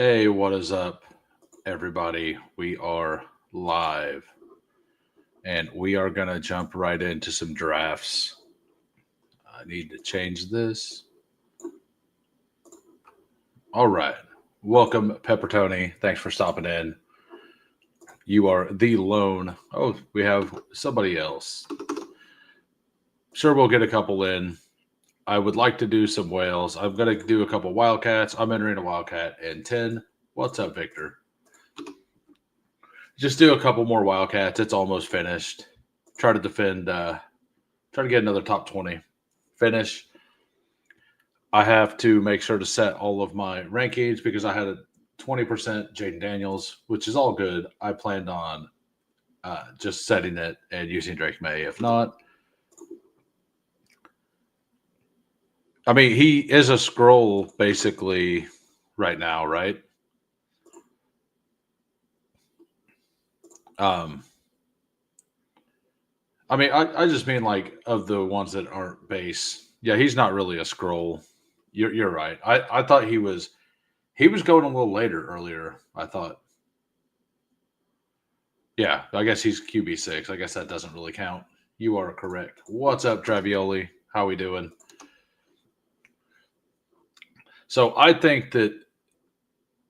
Hey, what is up, everybody? We are live and we are going to jump right into some drafts. I need to change this. All right. Welcome, Pepper Tony. Thanks for stopping in. You are the lone. Oh, we have somebody else. Sure, we'll get a couple in. I would like to do some whales. I'm going to do a couple wildcats. I'm entering a wildcat in 10. What's up, Victor? Just do a couple more wildcats. It's almost finished. Try to defend try to get another top 20 finish. I have to make sure to set all of my rankings because I had a 20% Jaden Daniels, which is all good. I planned on just setting it and using Drake May. If not, I mean, he is a scroll basically right now, right? Um, I mean, I just mean like of the ones that aren't base. Yeah, he's not really a scroll. You're right. I thought he was going a little later earlier. I thought. Yeah, I guess he's QB6. I guess that doesn't really count. You are correct. What's up, Travioli? How we doing? So I think that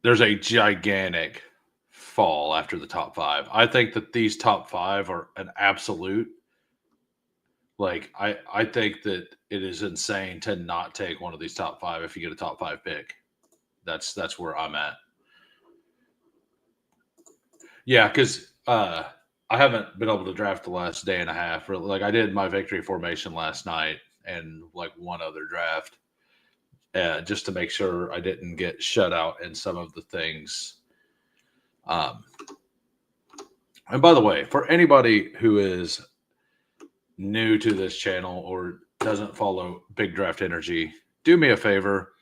there's a gigantic fall after the top five. I think that these top five are an absolute. Like I think that it is insane to not take one of these top five if you get a top five pick. That's where I'm at. Yeah, because I haven't been able to draft the last day and a half. Like I did my victory formation last night and like one other draft, just to make sure I didn't get shut out in some of the things. Um, and by the way, for anybody who is new to this channel or doesn't follow Big Draft Energy, do me a favor,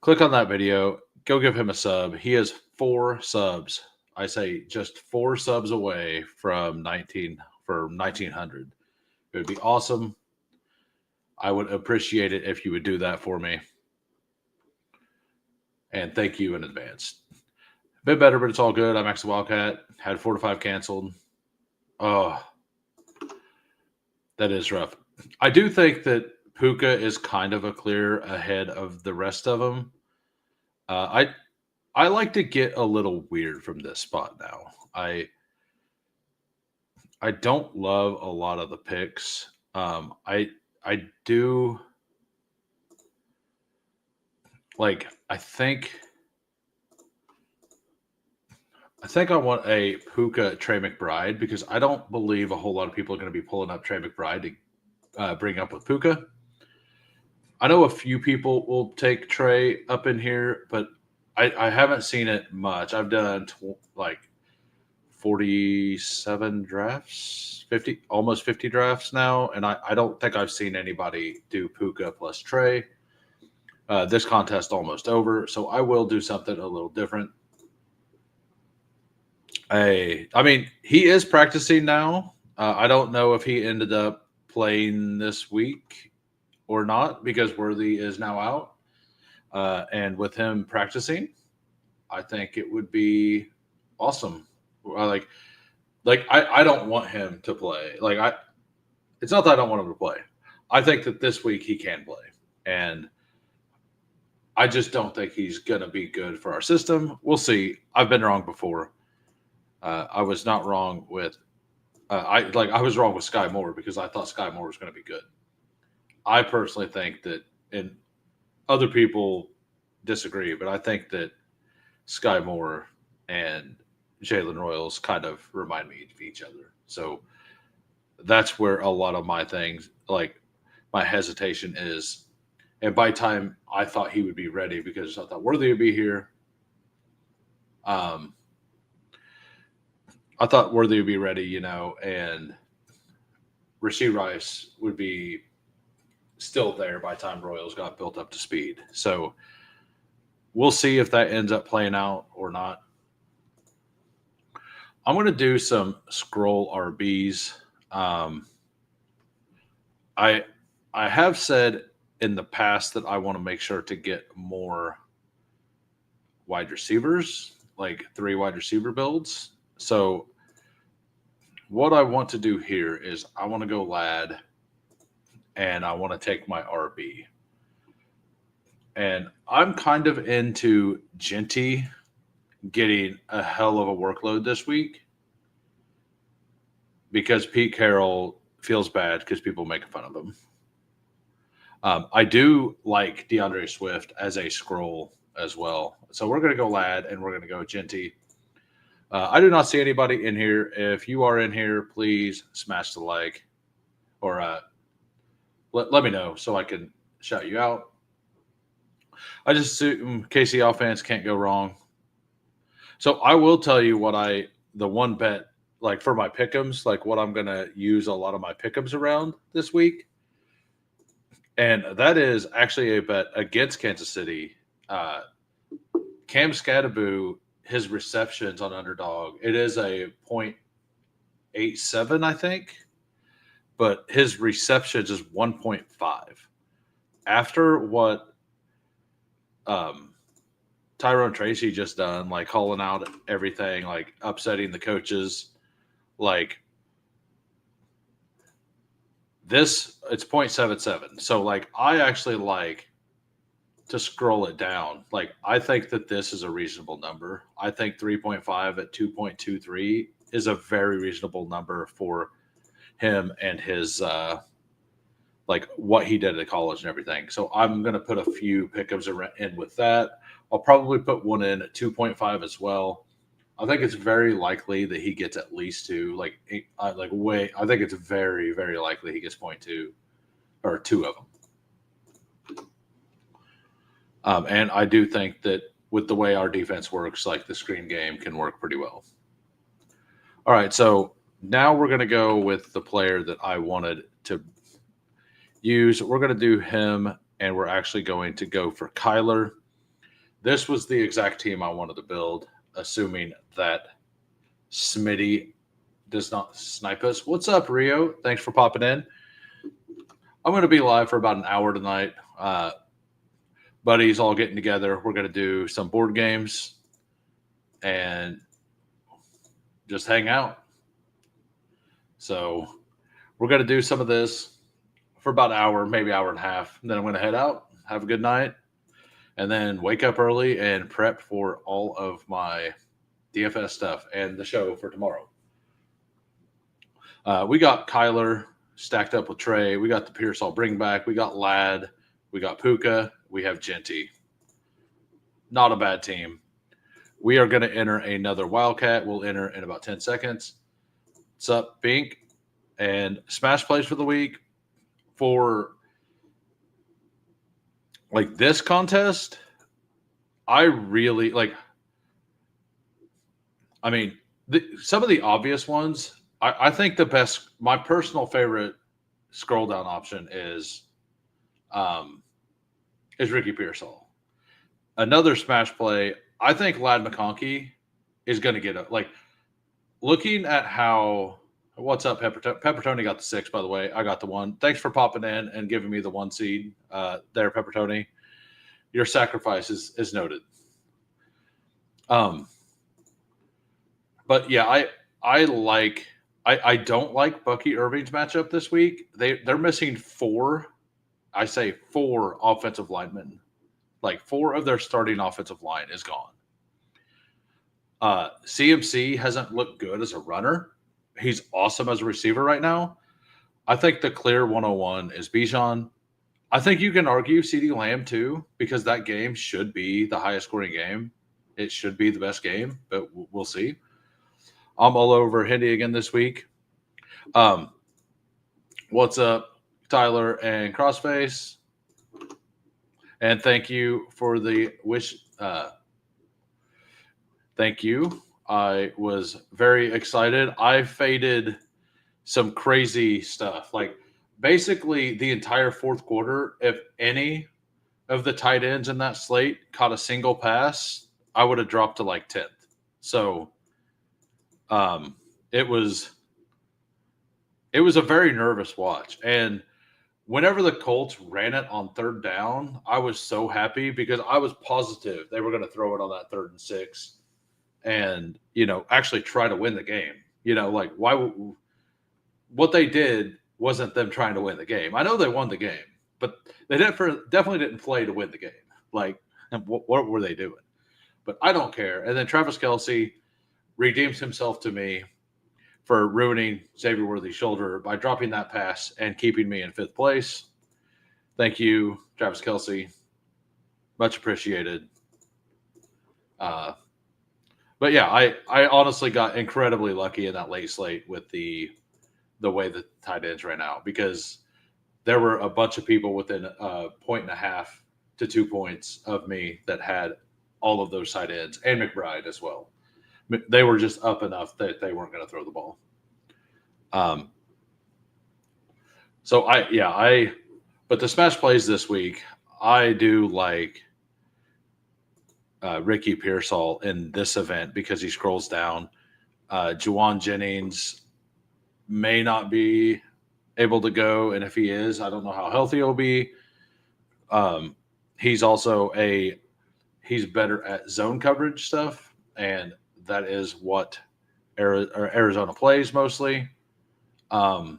click on that video, go give him a sub. He has 4 subs. I say just 4 subs away from 1900. It would be awesome. I would appreciate it if you would do that for me. And thank you in advance. A bit better, but it's all good. I'm actually Wildcat. Had 4 to 5 canceled. Oh, that is rough. I do think that Puka is kind of a clear ahead of the rest of them. I like to get a little weird from this spot now. I don't love a lot of the picks. I do like. I think I want a Puka Trey McBride because I don't believe a whole lot of people are going to be pulling up Trey McBride to bring up with Puka. I know a few people will take Trey up in here, but I haven't seen it much. I've done like 47 drafts, 50, almost 50 drafts now, and I don't think I've seen anybody do Puka plus Trey. This contest almost over, so I will do something a little different. I mean, he is practicing now. I don't know if he ended up playing this week or not because Worthy is now out. And with him practicing, I think it would be awesome. I don't want him to play. It's not that I don't want him to play. I think that this week he can play, and I just don't think he's gonna be good for our system. We'll see. I've been wrong before. I was not wrong with. I was wrong with Sky Moore because I thought Sky Moore was going to be good. I personally think that, and other people disagree, but I think that Sky Moore and Jalen Royals kind of remind me of each other. So that's where a lot of my things, like my hesitation is. And by time I thought he would be ready because I thought Worthy would be here. Um, I thought Worthy would be ready, and Rasheed Rice would be still there by the time Royals got built up to speed. So we'll see if that ends up playing out or not. I'm going to do some scroll RBs. I I have said in the past that I want to make sure to get more wide receivers, like 3 wide receiver builds. So what I want to do here is I want to go Lad and I want to take my RB. And I'm kind of into Genty getting a hell of a workload this week because Pete Carroll feels bad because people making fun of him. I do like DeAndre Swift as a scroll as well. So we're going to go Lad and we're going to go Genty. I do not see anybody in here. If you are in here, please smash the like or let me know so I can shout you out. I just assume KC offense can't go wrong. So I will tell you the one bet, like for my pick'ems, like what I'm going to use a lot of my pick'ems around this week. And that is actually a bet against Kansas City. Cam Scadaboo, his receptions on underdog, it is a 0.87, I think, but his receptions is 1.5. After what Tyrone Tracy just done, like calling out everything, like upsetting the coaches, like this, it's 0.77. So, like, I actually like to scroll it down. Like, I think that this is a reasonable number. I think 3.5 at 2.23 is a very reasonable number for him and his, like, what he did at college and everything. So, I'm going to put a few pickups in with that. I'll probably put one in at 2.5 as well. I think it's very likely that he gets at least 2. I think it's very, very likely he gets 0.2 or 2 of them. And I do think that with the way our defense works, like the screen game can work pretty well. All right, so now we're going to go with the player that I wanted to use. We're going to do him, and we're actually going to go for Kyler. This was the exact team I wanted to build, assuming that Smitty does not snipe us. What's up, Rio? Thanks for popping in. I'm going to be live for about an hour tonight. Buddies all getting together. We're going to do some board games and just hang out. So we're going to do some of this for about an hour, maybe hour and a half. And then I'm going to head out, have a good night, and then wake up early and prep for all of my DFS stuff and the show for tomorrow. We got Kyler stacked up with Trey. We got the Pierce I'll bring back. We got Ladd. We got Puka. We have Genty. Not a bad team. We are going to enter another Wildcat. We'll enter in about 10 seconds. What's up, Bink? And smash plays for the week for like this contest. I really like. I mean, some of the obvious ones. I think the best. My personal favorite scroll down option is Ricky Pearsall. Another smash play. I think Ladd McConkey is going to get a like. Looking at how. What's up, Peppertoni got the 6, by the way. I got the 1. Thanks for popping in and giving me the 1 seed there, Peppertoni. Your sacrifice is noted. But yeah, I don't like Bucky Irving's matchup this week. They're missing 4 offensive linemen. Like 4 of their starting offensive line is gone. CMC hasn't looked good as a runner. He's awesome as a receiver right now. I think the clear 101 is Bijan. I think you can argue CeeDee Lamb too, because that game should be the highest scoring game. It should be the best game, but we'll see. I'm all over Hendy again this week. What's up, Tyler and Crossface? And thank you for the wish. Thank you. I was very excited. I faded some crazy stuff. Like basically the entire fourth quarter, if any of the tight ends in that slate caught a single pass, I would have dropped to like 10th. So it was a very nervous watch. And whenever the Colts ran it on third down, I was so happy because I was positive they were going to throw it on that 3rd and 6 and, actually try to win the game. Like what they did wasn't them trying to win the game. I know they won the game, but they definitely didn't play to win the game. Like, what were they doing? But I don't care. And then Travis Kelce redeems himself to me for ruining Xavier Worthy's shoulder by dropping that pass and keeping me in 5th place. Thank you, Travis Kelce. Much appreciated. But yeah, I honestly got incredibly lucky in that late slate with the way the tight ends ran out, because there were a bunch of people within a 1.5 to 2 points of me that had all of those tight ends, and McBride as well. They were just up enough that they weren't going to throw the ball. But the smash plays this week, I do like Ricky Pearsall in this event because he scrolls down. Juwan Jennings may not be able to go, and if he is, I don't know how healthy he'll be. He's also he's better at zone coverage stuff, and that is what Arizona plays mostly. The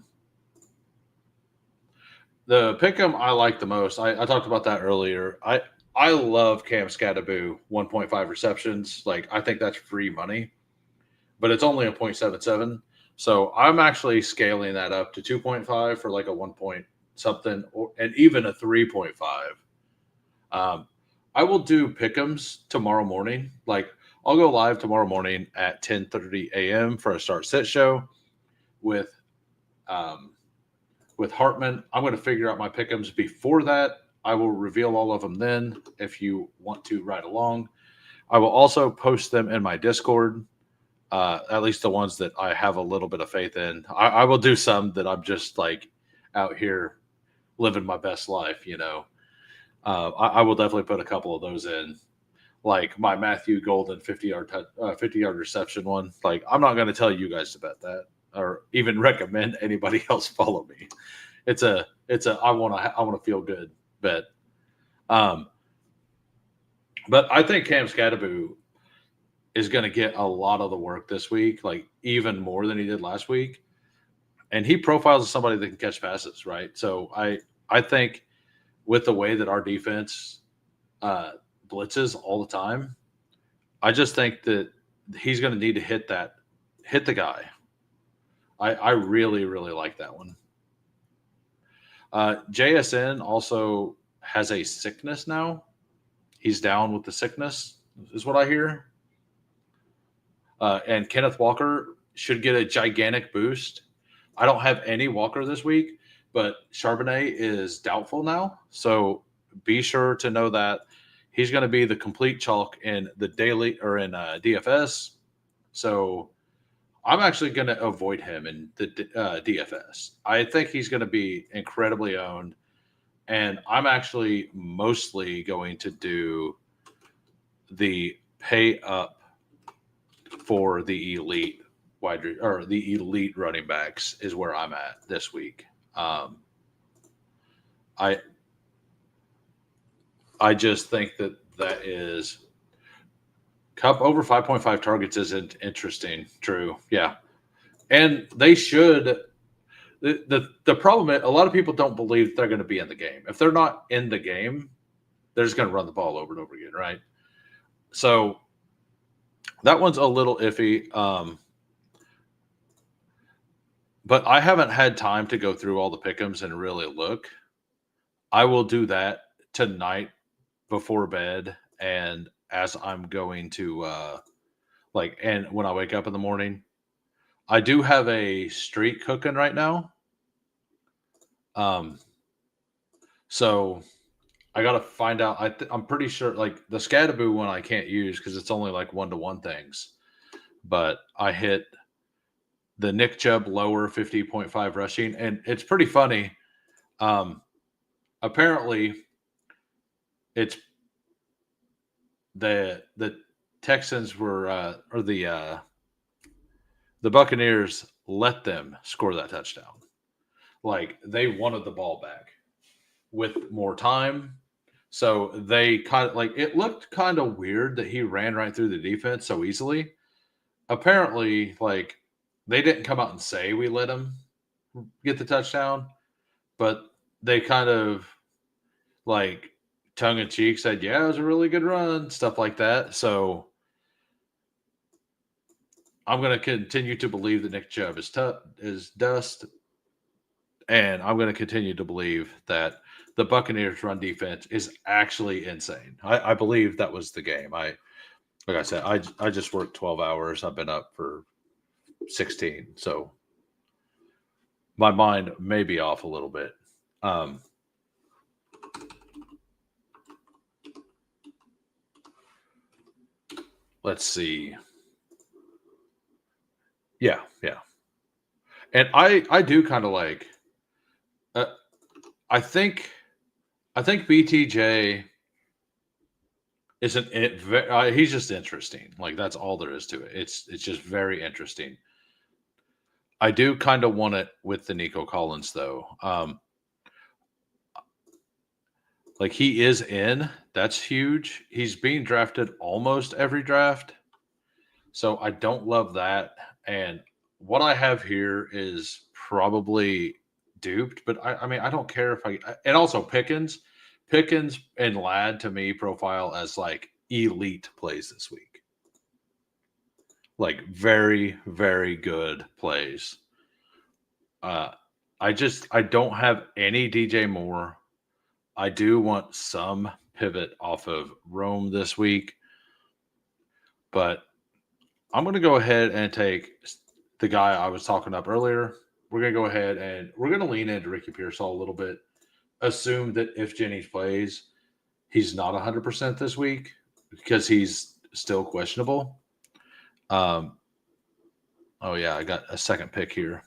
pick'em I like the most, I talked about that earlier. I love Cam Scatterboo 1.5 receptions. Like, I think that's free money, but it's only a 0.77. So I'm actually scaling that up to 2.5 for like a 1 point something, and even a 3.5. I will do pick'ems tomorrow morning. Like, I'll go live tomorrow morning at 10:30 a.m. for a start sit show with Hartman. I'm going to figure out my pick'ems before that. I will reveal all of them then if you want to ride along. I will also post them in my Discord, at least the ones that I have a little bit of faith in. I will do some that I'm just like out here living my best life, I will definitely put a couple of those in, like my Matthew Golden 50-yard reception one. Like, I'm not going to tell you guys to bet that or even recommend anybody else follow me. It's a I want to feel good bet. But I think Cam Scatterboo is going to get a lot of the work this week, like even more than he did last week. And he profiles as somebody that can catch passes, right? So I think with the way that our defense blitzes all the time, I just think that he's going to need to hit the guy. I really, really like that one. JSN also has a sickness now. He's down with the sickness, is what I hear. And Kenneth Walker should get a gigantic boost. I don't have any Walker this week, but Charbonnet is doubtful now. So be sure to know that he's going to be the complete chalk in the daily or in DFS. So I'm actually going to avoid him in the DFS. I think he's going to be incredibly owned. And I'm actually mostly going to do the pay up for the elite the elite running backs is where I'm at this week. I just think that is Cup over 5.5 targets isn't interesting. True. Yeah. And they should. The problem is a lot of people don't believe they're going to be in the game. If they're not in the game, they're just going to run the ball over and over again, right? So that one's a little iffy. But I haven't had time to go through all the pick'ems and really look. I will do that tonight before bed, and as I'm going to and when I wake up in the morning. I do have a streak cooking right now. So I got to find out. I'm pretty sure like the Scatterboo one I can't use because it's only like 1-to-1 things. But I hit the Nick Chubb lower 50.5 rushing, and it's pretty funny. Apparently, it's the Texans were or the Buccaneers let them score that touchdown. Like, they wanted the ball back. with more time. So they kind of like it looked kind of weird that he ran right through the defense so easily. Apparently, like they didn't come out and say we let him get the touchdown, but they kind of like tongue in cheek said, "Yeah, it was a really good run," stuff like that. So I'm going to continue to believe that Nick Chubb is dust, and I'm going to continue to believe that the Buccaneers' run defense is actually insane. I believe that was the game. Like I said, I just worked 12 hours. I've been up for 16, so my mind may be off a little bit. Um, let's see. Yeah, yeah, and I do kind of like. Uh, I think I think BTJ isn't it. He's just interesting. Like that's all there is to it. It's just very interesting. I do kind of want it with the Nico Collins though. Like he is in. That's huge. He's being drafted almost every draft. So I don't love that. And what I have here is probably duped, but I mean, I don't care if and also Pickens and Ladd to me profile as like elite plays this week. Like very, very good plays. Uh, I don't have any DJ Moore. I do want some pivot off of Rome this week, but I'm going to go ahead and take the guy I was talking up earlier. We're going to go ahead and we're going to lean into Ricky Pearsall a little bit. Assume that if Jennings plays, he's not 100% this week because he's still questionable. Oh, yeah, I got a second pick here.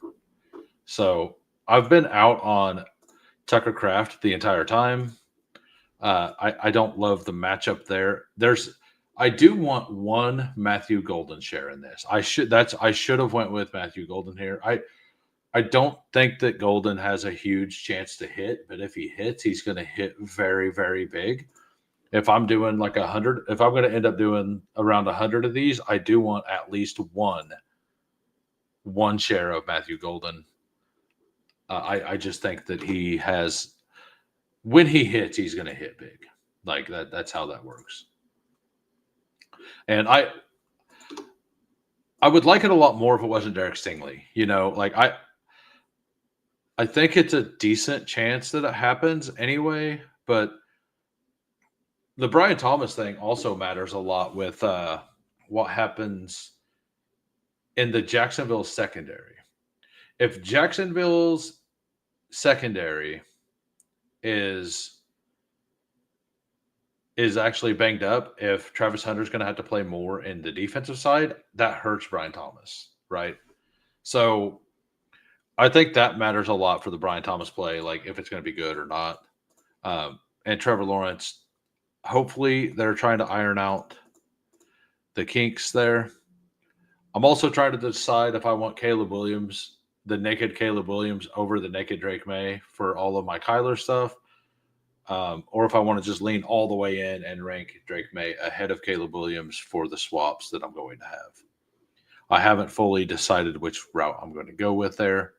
So I've been out on Tucker Craft the entire time. I don't love the matchup there. I do want one Matthew Golden share in this. I should have went with Matthew Golden here. I don't think that Golden has a huge chance to hit, but if he hits, he's going to hit very, very big. If I'm doing like 100, if I'm going to end up doing around 100 of these, I do want at least one share of Matthew Golden. I just think that he has when he hits, he's going to hit big. Like that. That's how that works. And I would like it a lot more if it wasn't Derek Stingley. You know, like I think it's a decent chance that it happens anyway, but the Brian Thomas thing also matters a lot with what happens in the Jacksonville secondary. If Jacksonville's secondary is actually banged up, if Travis Hunter's going to have to play more in the defensive side, that hurts Brian Thomas, right? So I think that matters a lot for the Brian Thomas play, like if it's going to be good or not. And Trevor Lawrence, hopefully they're trying to iron out the kinks there. I'm also trying to decide if I want Caleb Williams, the naked Caleb Williams, over the naked Drake May for all of my Kyler stuff. Or if I want to just lean all the way in and rank Drake May ahead of Caleb Williams for the swaps that I'm going to have. I haven't fully decided which route I'm going to go with there.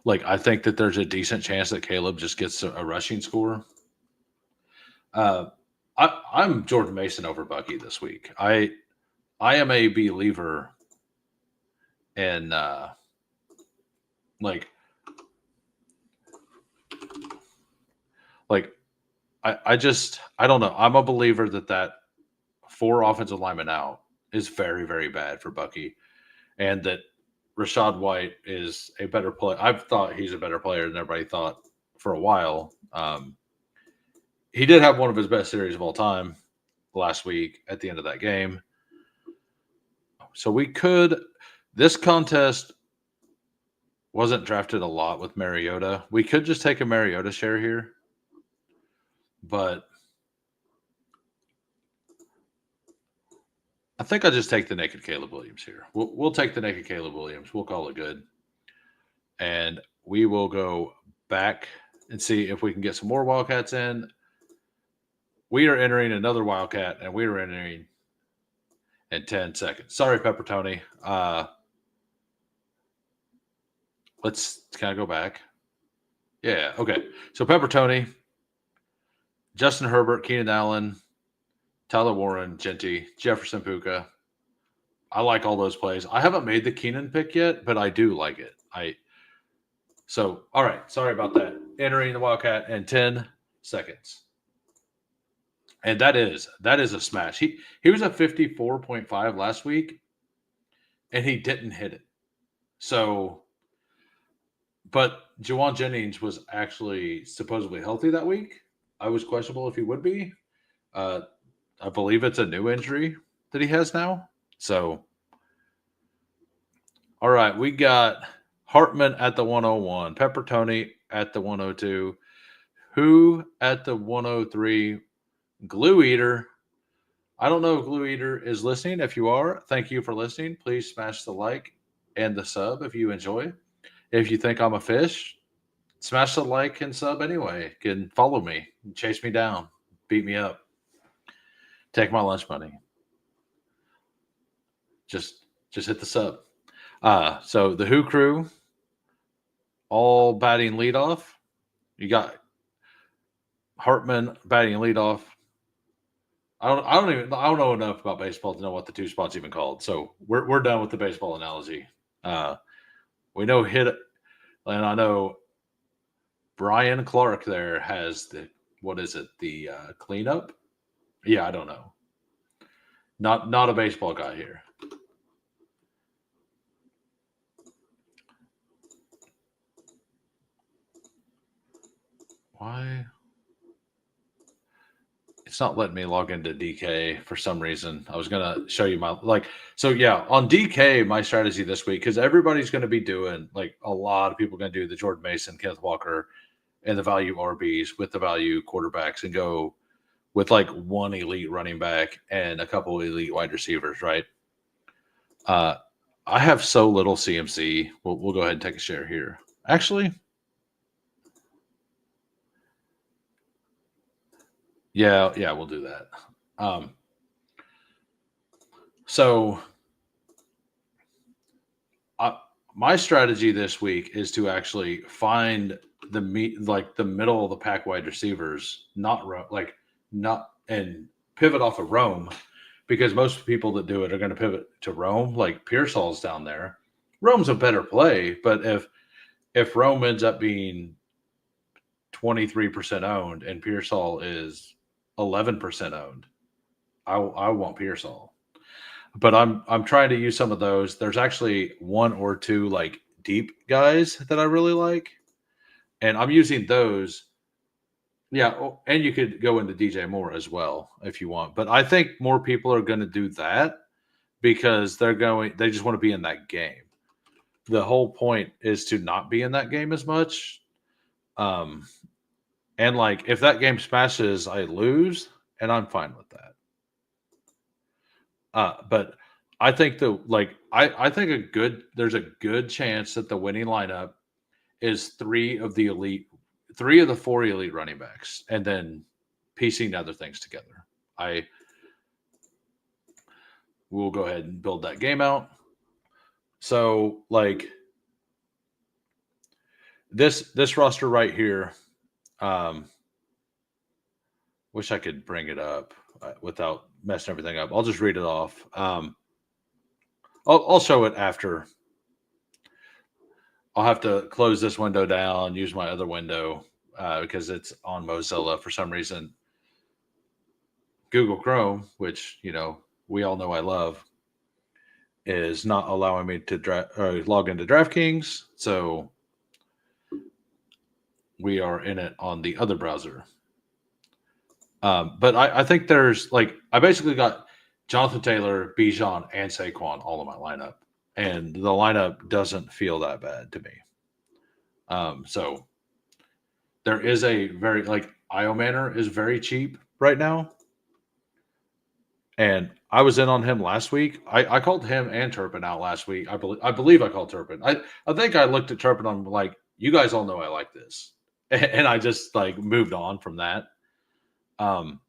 Like I think that there's a decent chance that Caleb just gets a rushing score. I'm Jordan Mason over Bucky this week. I am a believer in like I don't know. I'm a believer that 4 offensive linemen out is very, very bad for Bucky, and that Rachaad White is a better player. I've thought he's a better player than everybody thought for a while. He did have one of his best series of all time last week at the end of that game. So this contest wasn't drafted a lot with Mariota. We could just take a Mariota share here, but I think I'll just take the naked Caleb Williams here. We'll take the naked Caleb Williams. We'll call it good. and we will go back and see if we can get some more Wildcats in. We are entering another Wildcat, and we are entering in 10 seconds. Sorry, Pepper Tony. Let's kind of go back. Yeah, okay. So Pepper Tony, Justin Herbert, Keenan Allen, Tyler Warren, Genty, Jefferson Puka. I like all those plays. I haven't made the Keenan pick yet, but I do like it. All right. Sorry about that. Entering the Wildcat in 10 seconds. And that is a smash. He was at 54.5 last week, and he didn't hit it. So, but Juwan Jennings was actually supposedly healthy that week. I was questionable if he would be. I believe it's a new injury that he has now. So, all right, we got Hartman at the 101, Pepper Tony at the 102, Who at the 103, Glue Eater. I don't know if Glue Eater is listening. If you are, thank you for listening. Please smash the like and the sub if you enjoy. If you think I'm a fish, smash the like and sub anyway. You can follow me, chase me down, beat me up, take my lunch money. Just hit the sub. So the Who crew, all batting leadoff. You got Hartman batting leadoff. I don't know enough about baseball to know what the two spots even called. So we're done with the baseball analogy. We know hit, and I know Brian Clark there has the cleanup. Yeah, I don't know. Not a baseball guy here. Why? It's not letting me log into DK for some reason. I was gonna show you on DK my strategy this week, because everybody's going to be doing, like, a lot of people are going to do the Jordan Mason, Kenneth Walker, and the value RBs with the value quarterbacks, and go with like one elite running back and a couple elite wide receivers, right? I have so little CMC. We'll go ahead and take a share here. Actually, yeah, we'll do that. So my strategy this week is to actually find the middle of the pack wide receivers, not and pivot off of Rome, because most people that do it are going to pivot to Rome. Like Pearsall's down there. Rome's a better play, but if Rome ends up being 23% owned and Pearsall is 11% owned, I want Pearsall. But I'm trying to use some of those. There's actually one or two like deep guys that I really like, and I'm using those. Yeah, and you could go into DJ Moore as well if you want. But I think more people are going to do that because they just want to be in that game. The whole point is to not be in that game as much. And like if that game smashes, I lose, and I'm fine with that. But I think I think there's a good chance that the winning lineup is three of the four elite running backs, and then piecing other things together. We'll go ahead and build that game out. So like this roster right here, wish I could bring it up without messing everything up. I'll just read it off. I'll show it after. I'll have to close this window down, use my other window because it's on Mozilla for some reason. Google Chrome, which we all know I love, is not allowing me to log into DraftKings. So we are in it on the other browser. But I think there's I basically got Jonathan Taylor, Bijan, and Saquon all in my lineup, and the lineup doesn't feel that bad to me. So there is a very Io Manor is very cheap right now, And I was in on him last week. I called him and Turpin out last week. I believe I called Turpin. I think I looked at Turpin. I'm like, you guys all know I like this, and I just like moved on from that. Um,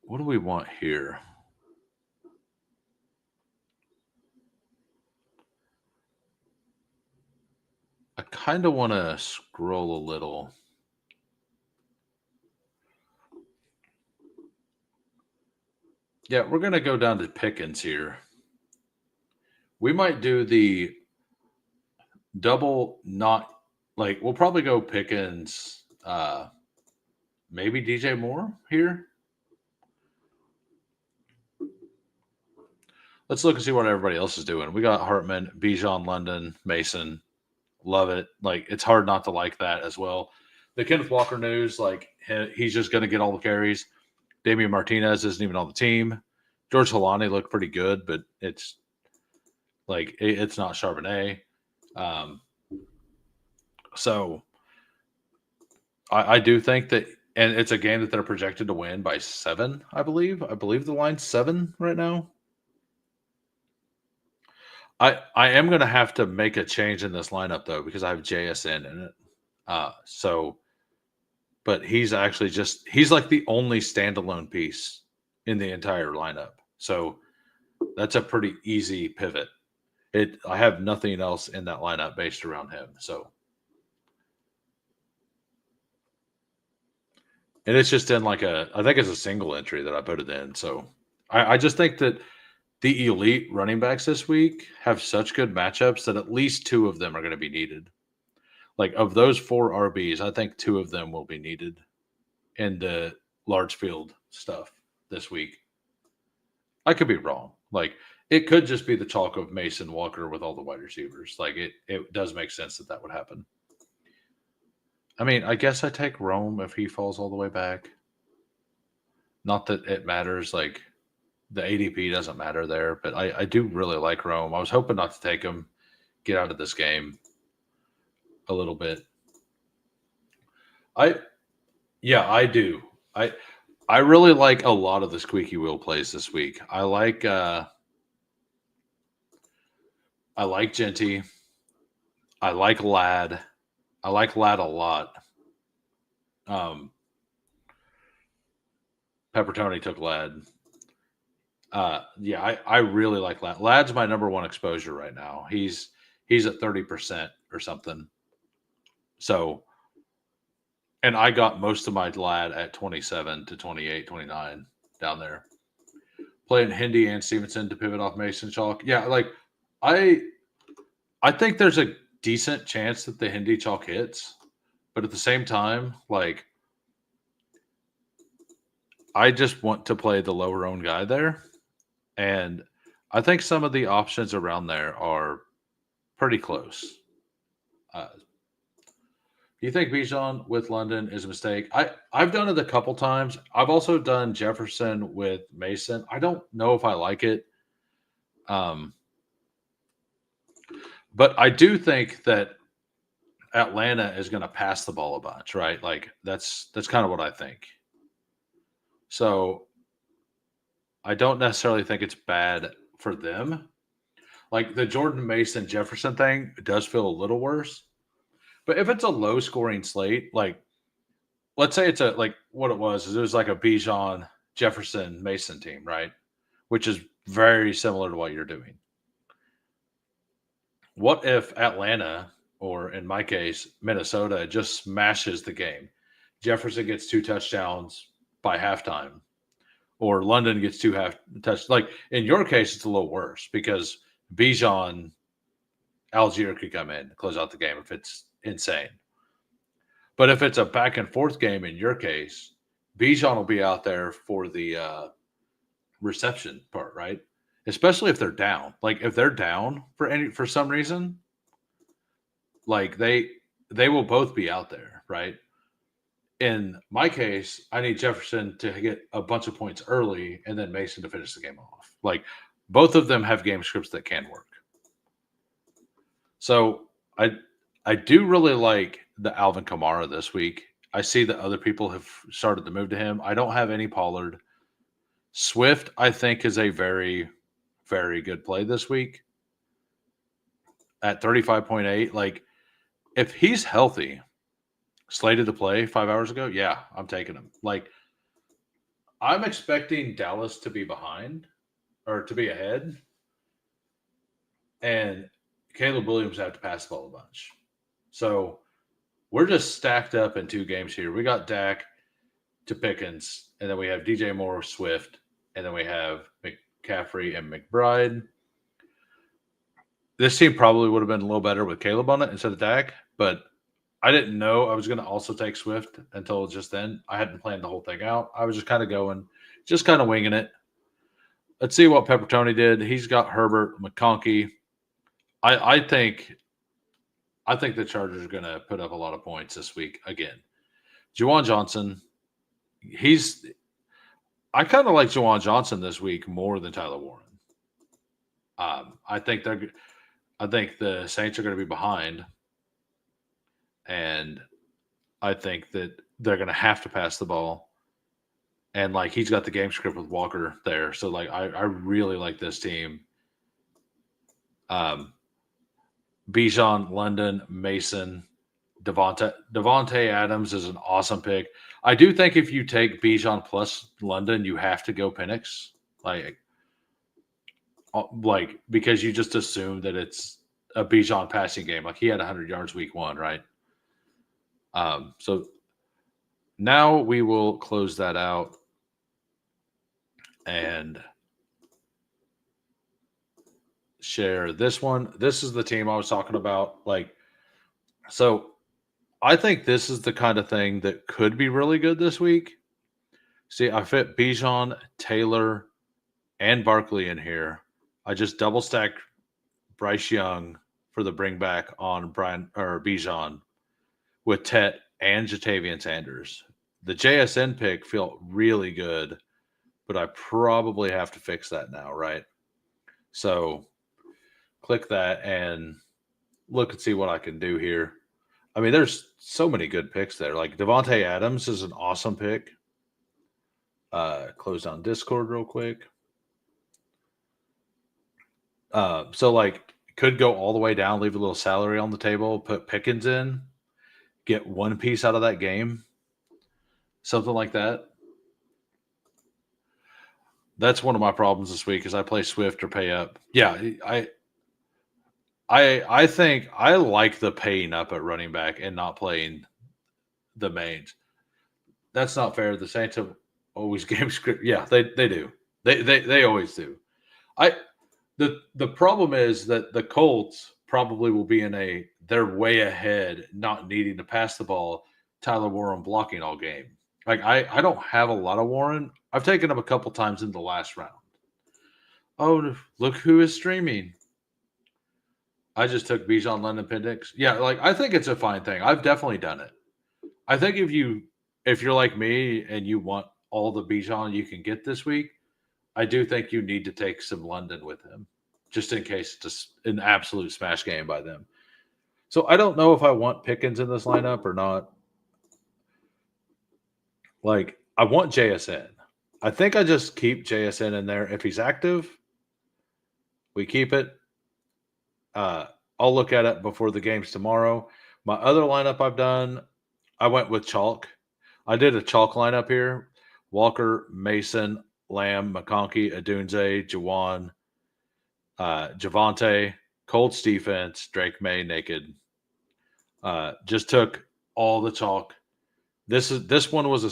what do we want here? I kind of want to scroll a little. Yeah, we're gonna go down to Pickens here. We might do the double, not like we'll probably go Pickens, maybe DJ Moore here. Let's look and see what everybody else is doing. We got Hartman, Bijan, London, Mason. Love it. Like it's hard not to like that as well. The Kenneth Walker news, like he's just going to get all the carries. Damian Martinez isn't even on the team. George Halani looked pretty good, but it's like it's not Charbonnet. Um, so I do think that, and it's a game that they're projected to win by 7. I believe. I believe the line's 7 right now. I am going to have to make a change in this lineup though because I have JSN in it. So, but he's actually he's like the only standalone piece in the entire lineup. So that's a pretty easy pivot. I have nothing else in that lineup based around him. So, and it's just in like I think it's a single entry that I put it in. So I just think that the elite running backs this week have such good matchups that at least 2 of them are going to be needed. Like of those 4 RBs, I think 2 of them will be needed in the large field stuff this week. I could be wrong. Like it could just be the chalk of Mason Walker with all the wide receivers. Like it does make sense that would happen. I mean, I guess I take Rome if he falls all the way back. Not that it matters. Like the ADP doesn't matter there, but I do really like Rome. I was hoping not to take him, get out of this game a little bit. I do. I really like a lot of the squeaky wheel plays this week. I like Genty. I like Ladd. I like Ladd a lot. Peppertoni took Ladd. Yeah, I really like Ladd. Ladd's my number 1 exposure right now. He's at 30% or something. So, and I got most of my Ladd at 27 to 28, 29 down there. Playing Hindi and Stevenson to pivot off Mason Chalk. Yeah, like I think there's a decent chance that the Hindi Chalk hits, but at the same time, like I just want to play the lower owned guy there. And I think some of the options around there are pretty close. Do you think Bijan with London is a mistake? I've done it a couple times. I've also done Jefferson with Mason. I don't know if I like it. But I do think that Atlanta is going to pass the ball a bunch, right? Like that's kind of what I think. So I don't necessarily think it's bad for them. Like the Jordan Mason Jefferson thing does feel a little worse. But if it's a low scoring slate, like let's say it's like what it was like a Bijan Jefferson Mason team, right? Which is very similar to what you're doing. What if Atlanta, or in my case, Minnesota, just smashes the game? Jefferson gets 2 touchdowns by halftime, or London gets 2 half touchdowns. Like in your case, it's a little worse because Bijan Algier could come in and close out the game if it's insane. But if it's a back and forth game in your case, Bijan will be out there for the reception part, right? Especially if they're down. Like if they're down for some reason, like they will both be out there, right? In my case, I need Jefferson to get a bunch of points early and then Mason to finish the game off. Like both of them have game scripts that can work. So I do really like the Alvin Kamara this week. I see that other people have started to move to him. I don't have any Pollard. Swift, I think, is a very, very good play this week at 35.8. Like, if he's healthy, slated to play 5 hours ago, yeah, I'm taking him. Like, I'm expecting Dallas to be behind or to be ahead, and Caleb Williams have to pass the ball a bunch. So we're just stacked up in 2 games here. We got Dak to Pickens, and then we have DJ Moore, Swift, and then we have McCaffrey and McBride. This team probably would have been a little better with Caleb on it instead of Dak, but I didn't know I was going to also take Swift until just then. I hadn't planned the whole thing out. I was just kind of going, just kind of winging it. Let's see what Pepper Tony did. He's got Herbert, McConkey. I think the Chargers are going to put up a lot of points this week again. Juwan Johnson, I kind of like Juwan Johnson this week more than Tyler Warren. I think the Saints are going to be behind, and I think that they're going to have to pass the ball. And like he's got the game script with Walker there, so like I really like this team. Bijan, London, Mason, Devontae Adams is an awesome pick. I do think if you take Bijan plus London, you have to go Penix, like because you just assume that it's a Bijan passing game. Like he had 100 yards week 1, right? So now we will close that out and share this one. This is the team I was talking about. So I think this is the kind of thing that could be really good this week. See, I fit Bijan, Taylor, and Barkley in here. I just double stacked Bryce Young for the bring back on Bijan with Tet and Jatavian Sanders. The JSN pick felt really good, but I probably have to fix that now, right? So click that and look and see what I can do here. I mean, there's so many good picks there. Like Devontae Adams is an awesome pick. Close down Discord real quick. So like could go all the way down, leave a little salary on the table, put Pickens in, get one piece out of that game, something like that. That's one of my problems this week is I play Swift or pay up. Yeah, I think I like the paying up at running back and not playing the mains. That's not fair. The Saints have always game script. Yeah, they do. They always do. The problem is that the Colts probably will be they're way ahead, not needing to pass the ball. Tyler Warren blocking all game. Like I don't have a lot of Warren. I've taken him a couple times in the last round. Oh, look who is streaming. I just took Bijan London Penix. Yeah, like I think it's a fine thing. I've definitely done it. I think if you're like me and you want all the Bijan you can get this week, I do think you need to take some London with him, just in case it's an absolute smash game by them. So I don't know if I want Pickens in this lineup or not. Like I want JSN. I think I just keep JSN in there. If he's active, we keep it. I'll look at it before the games tomorrow. My other lineup I've done, I went with chalk. I did a chalk lineup here. Walker, Mason, Lamb, McConkey, Adunze, Jawan, Javante, Colts defense, Drake May naked. Just took all the chalk. This one is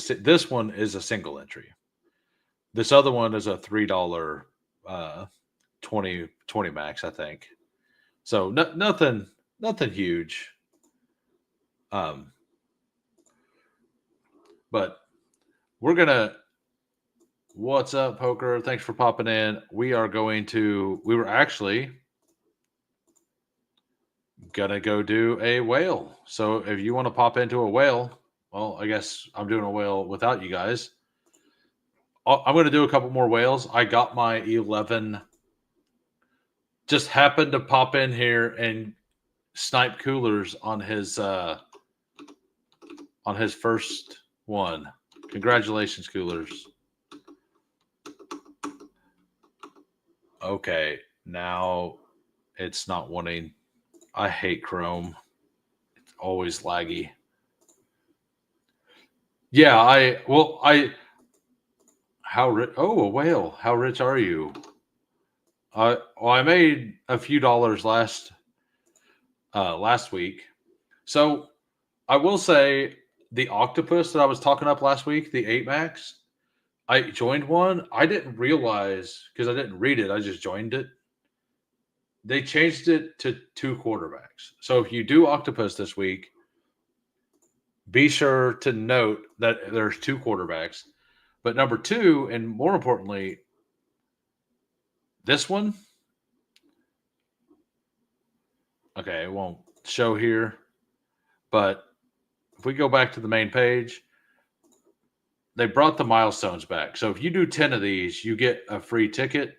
a single entry. This other one is a $3 20 max, I think. So nothing huge. But we're gonna. What's up, Poker? Thanks for popping in. We were actually gonna go do a whale. So if you want to pop into a whale, well, I guess I'm doing a whale without you guys. I'm going to do a couple more whales. I got my 11. Just happened to pop in here and snipe coolers on his on his first one. Congratulations, Coolers. Okay, now it's not wanting. I hate Chrome. It's always laggy. Yeah, how rich? Oh, a whale. How rich are you? I made a few dollars last week. So I will say the octopus that I was talking up last week, the 8 max, I joined one. I didn't realize because I didn't read it. I just joined it. They changed it to 2 quarterbacks. So if you do octopus this week, be sure to note that there's 2 quarterbacks. But number 2, and more importantly, this one, okay, it won't show here, but if we go back to the main page, they brought the milestones back. So if you do 10 of these, you get a free ticket.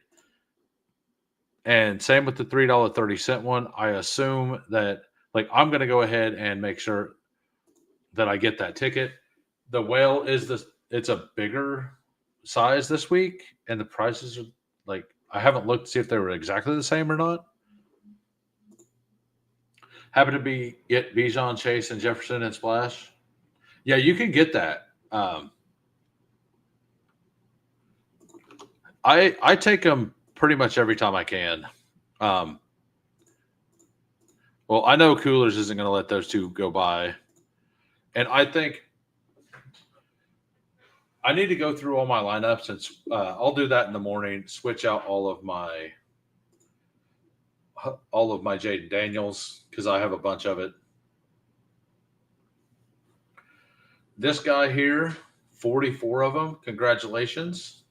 And same with the $3.30 one. I assume that, like, I'm going to go ahead and make sure that I get that ticket. The whale it's a bigger size this week, and the prices are like, I haven't looked to see if they were exactly the same or not. Happen to get Bijan, Chase, and Jefferson and Splash. Yeah, you can get that. I take them pretty much every time I can. Well, I know Coolers isn't going to let those 2 go by, and I think I need to go through all my lineups, and I'll do that in the morning. Switch out all of my Jaden Daniels because I have a bunch of it. This guy here, 44 of them. Congratulations.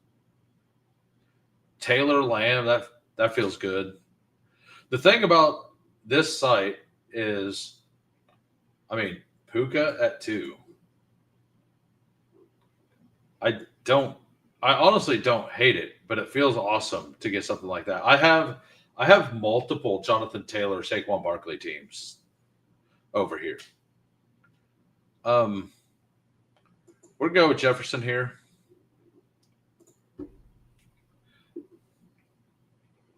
Taylor Lamb, that feels good. The thing about this site is, I mean, Puka at 2. I honestly don't hate it, but it feels awesome to get something like that. I have multiple Jonathan Taylor, Saquon Barkley teams over here. We're gonna go with Jefferson here.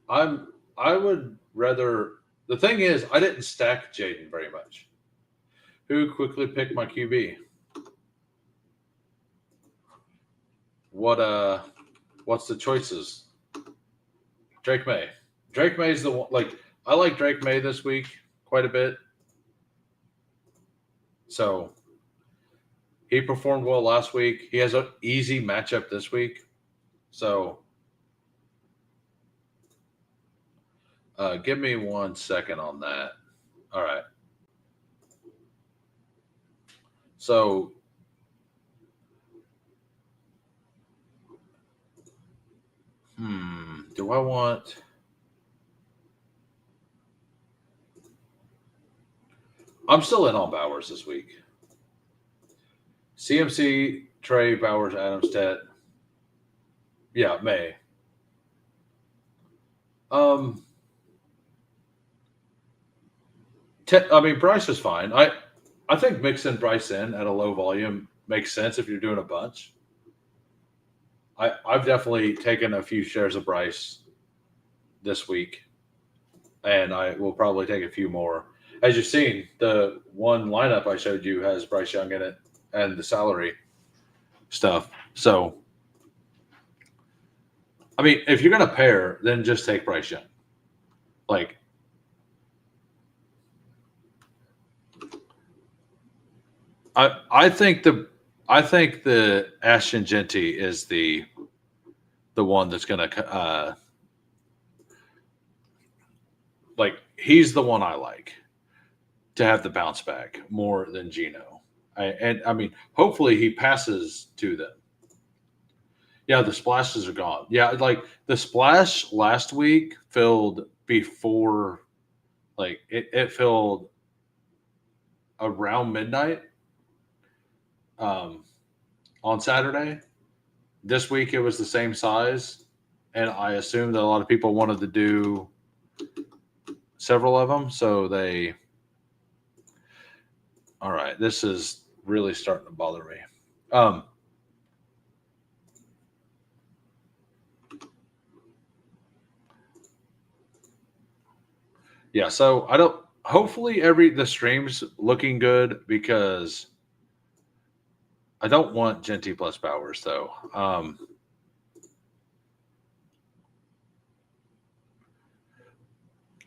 I would rather. The thing is, I didn't stack Jaden very much. Who quickly picked my QB? What's the choices? Drake May. Drake May is the one. Like, I like Drake May this week quite a bit. So he performed well last week. He has an easy matchup this week. So give me 1 second on that. All right. So do I want? I'm still in on Bowers this week. CMC, Trey, Bowers, Adams, Tet. Yeah, May. Bryce is fine. I think mixing Bryce in at a low volume makes sense if you're doing a bunch. I've definitely taken a few shares of Bryce this week, and I will probably take a few more. As you've seen, the one lineup I showed you has Bryce Young in it and the salary stuff. So, I mean, if you're going to pair, then just take Bryce Young. Like, I think the Ashton Genty is the one that's going to like, he's the one I like to have the bounce back more than Geno. Hopefully he passes to them. Yeah, the splashes are gone. Yeah, like the splash last week filled before, like it filled around midnight on Saturday. This week it was the same size, and I assume that a lot of people wanted to do several of them, so they. All right, this is really starting to bother me. Um, yeah, so I don't. Hopefully, the stream's looking good because I don't want Genty plus Bowers though.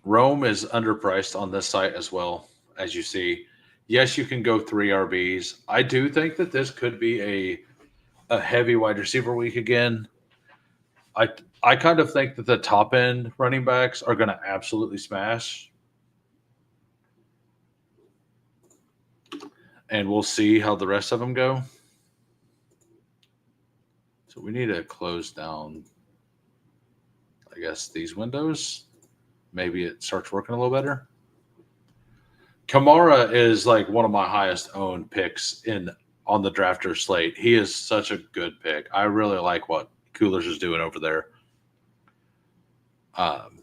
Rome is underpriced on this site as well, as you see. Yes, you can go 3 RBs. I do think that this could be a heavy wide receiver week again. I I kind of think that the top end running backs are going to absolutely smash, and we'll see how the rest of them go. So we need to close down, I guess, these windows. Maybe it starts working a little better. Kamara is like one of my highest owned picks in on the drafter slate. He is such a good pick. I really like what Coolers is doing over there. Um,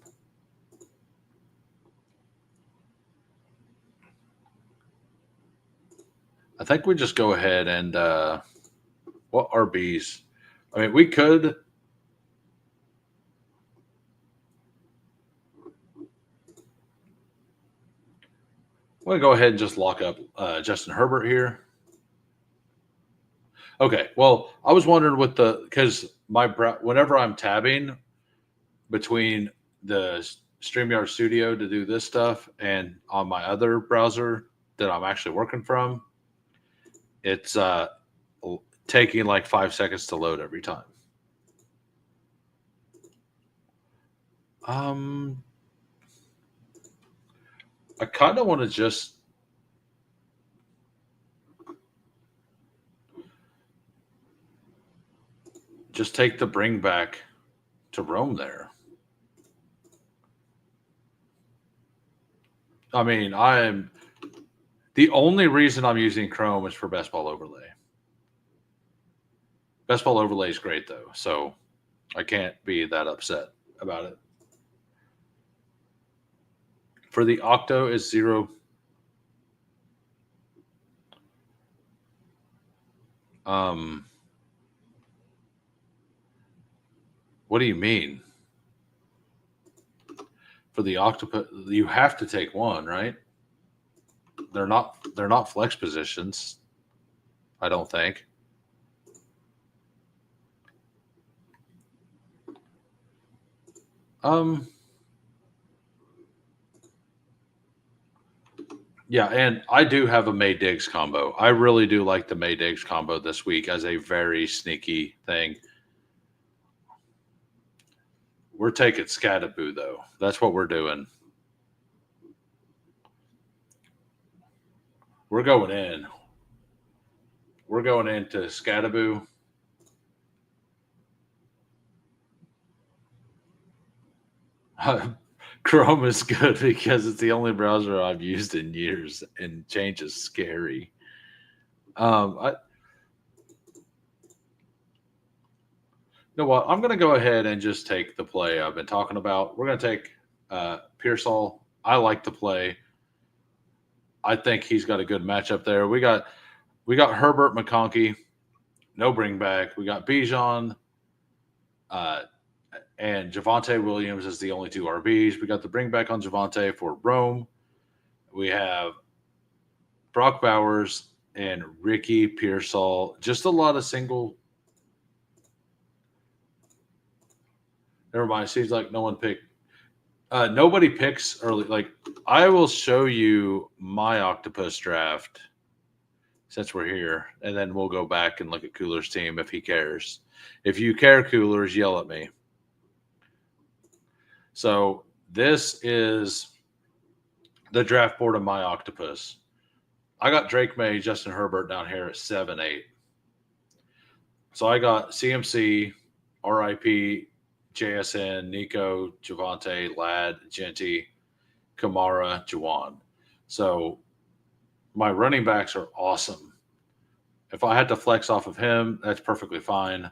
I think we just go ahead and what RBs? I mean, we could. We'll go ahead and just lock up Justin Herbert here. Okay. Well, I was wondering with because whenever I'm tabbing between the StreamYard Studio to do this stuff and on my other browser that I'm actually working from, it's taking like 5 seconds to load every time. I kind of want to just take the bring back to Rome there. I mean, the only reason I'm using Chrome is for Bestball Overlay. Bestball Overlay is great though, so I can't be that upset about it. For the Octo is 0. What do you mean? For the Octopus, you have to take one, right? They're not flex positions. I don't think. Yeah, and I do have a May Diggs combo. I really do like the May Diggs combo this week as a very sneaky thing. We're taking Scataboo though. That's what we're doing. We're going in. We're going into Scataboo. Chrome is good because it's the only browser I've used in years, and change is scary. You know what? I'm going to go ahead and just take the play I've been talking about. We're going to take Pearsall. I like the play. I think he's got a good matchup there. We got Herbert McConkey, no bring back. We got Bijan, and Javonte Williams is the only 2 RBs. We got the bring back on Javonte for Rome. We have Brock Bowers and Ricky Pearsall. Just a lot of single. Never mind. Seems like no one picked. Nobody picks early. Like, I will show you my octopus draft since we're here, and then we'll go back and look at Cooler's team if he cares. If you care, Coolers, yell at me. So this is the draft board of my octopus. I got Drake May, Justin Herbert down here at 7-8. So I got CMC, RIP, JSN, Nico, Javonte, Ladd, Genty, Kamara, Juwan. So my running backs are awesome. If I had to flex off of him, that's perfectly fine.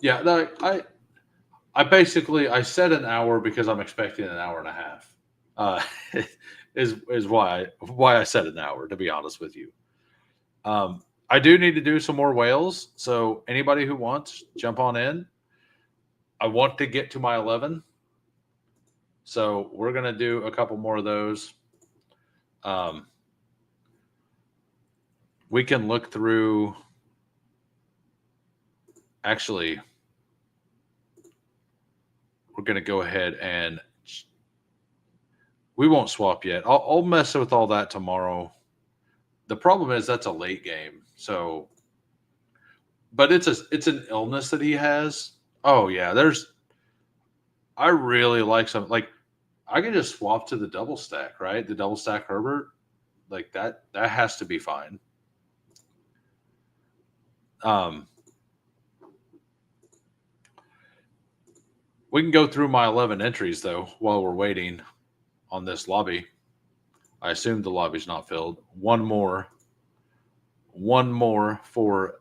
Yeah, I basically I said an hour because I'm expecting an hour and a half. uh, is why I said an hour. To be honest with you, I do need to do some more whales. So anybody who wants, jump on in. I want to get to my 11, so we're gonna do a couple more of those. Um, we can look through. Actually, we're gonna go ahead and we won't swap yet. I'll mess with all that tomorrow. The problem is that's a late game, so but it's an illness that he has. Oh yeah, there's I really like some like I can just swap to the double stack, right? The double stack Herbert, like that has to be fine. Um, we can go through my 11 entries though while we're waiting on this lobby. I assume the lobby's not filled. One more for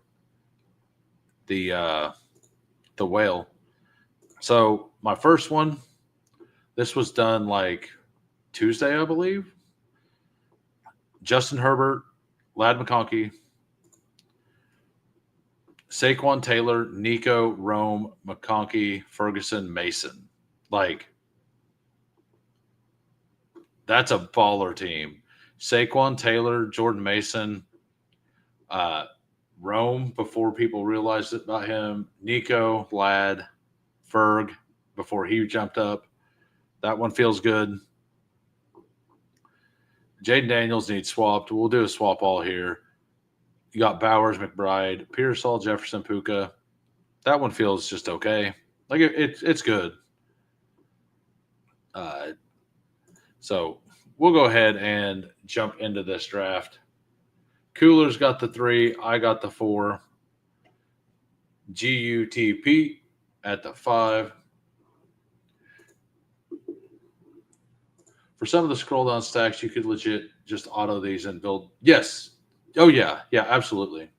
the whale. So my first one, this was done like Tuesday, I believe. Justin Herbert, Lad McConkey, Saquon Taylor, Nico, Rome, McConkey, Ferguson, Mason. Like, that's a baller team. Saquon Taylor, Jordan Mason, uh, Rome before people realized it about him, Nico, Lad, Ferg before he jumped up. That one feels good. Jaden Daniels needs swapped. We'll do a swap all here. You got Bowers, McBride, Pearsall, Jefferson, Puka. That one feels just okay. Like it's good. Uh, so we'll go ahead and jump into this draft. Cooler's got the 3. I got the 4. GUTP at the 5. For some of the scroll down stacks, you could legit just auto these and build. Yes. Oh, yeah. Yeah, absolutely.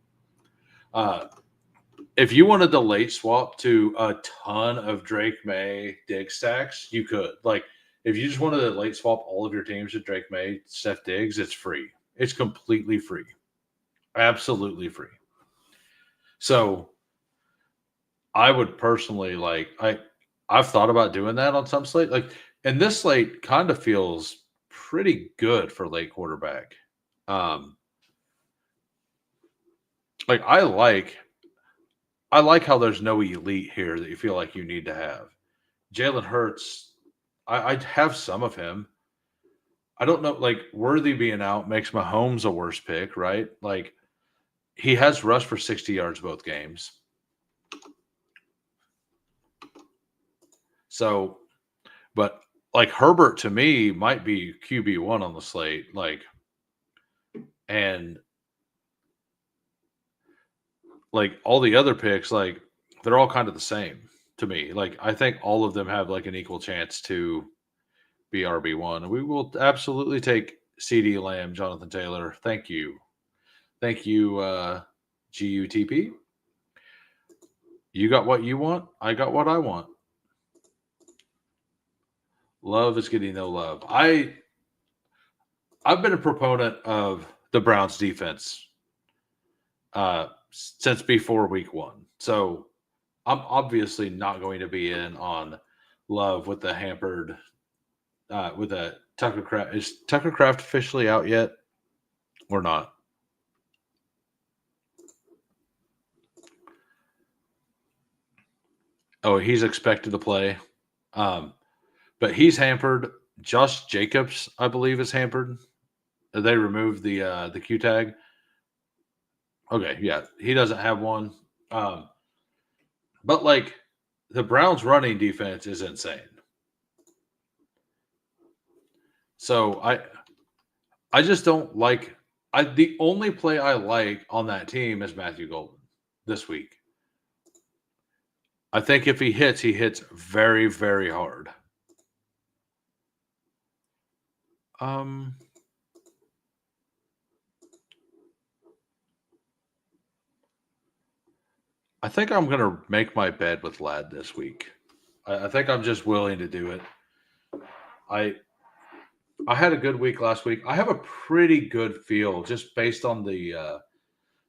If you wanted to late swap to a ton of Drake May Diggs stacks, you could. Like, if you just wanted to late swap all of your teams to Drake May, Steph Diggs, it's free. It's completely free. Absolutely free. So I would personally I've thought about doing that on some slate. Like, and this slate kind of feels pretty good for late quarterback. Um, like I like how there's no elite here that you feel like you need to have. Jalen Hurts, I have some of him. I don't know, like Worthy being out makes Mahomes a worse pick, right? Like he has rushed for 60 yards both games. So, but like Herbert to me might be QB1 on the slate. Like, and like all the other picks, like they're all kind of the same to me. Like I think all of them have like an equal chance to be RB1. We will absolutely take CD Lamb, Jonathan Taylor. Thank you. Thank you, GUTP. You got what you want. I got what I want. Love is getting no love. I've been a proponent of the Browns defense since before week 1. So I'm obviously not going to be in on Love with the hampered with a Tucker Craft. Is Tucker Craft officially out yet or not? Oh, he's expected to play. But he's hampered. Josh Jacobs, I believe, is hampered. They removed the Q tag. Okay, yeah, he doesn't have one. But like the Browns' running defense is insane. So I just don't like. The only play I like on that team is Matthew Golden this week. I think if he hits very, very hard. I think I'm gonna make my bed with Lad this week. I think I'm just willing to do it. I had a good week last week. I have a pretty good feel just based on the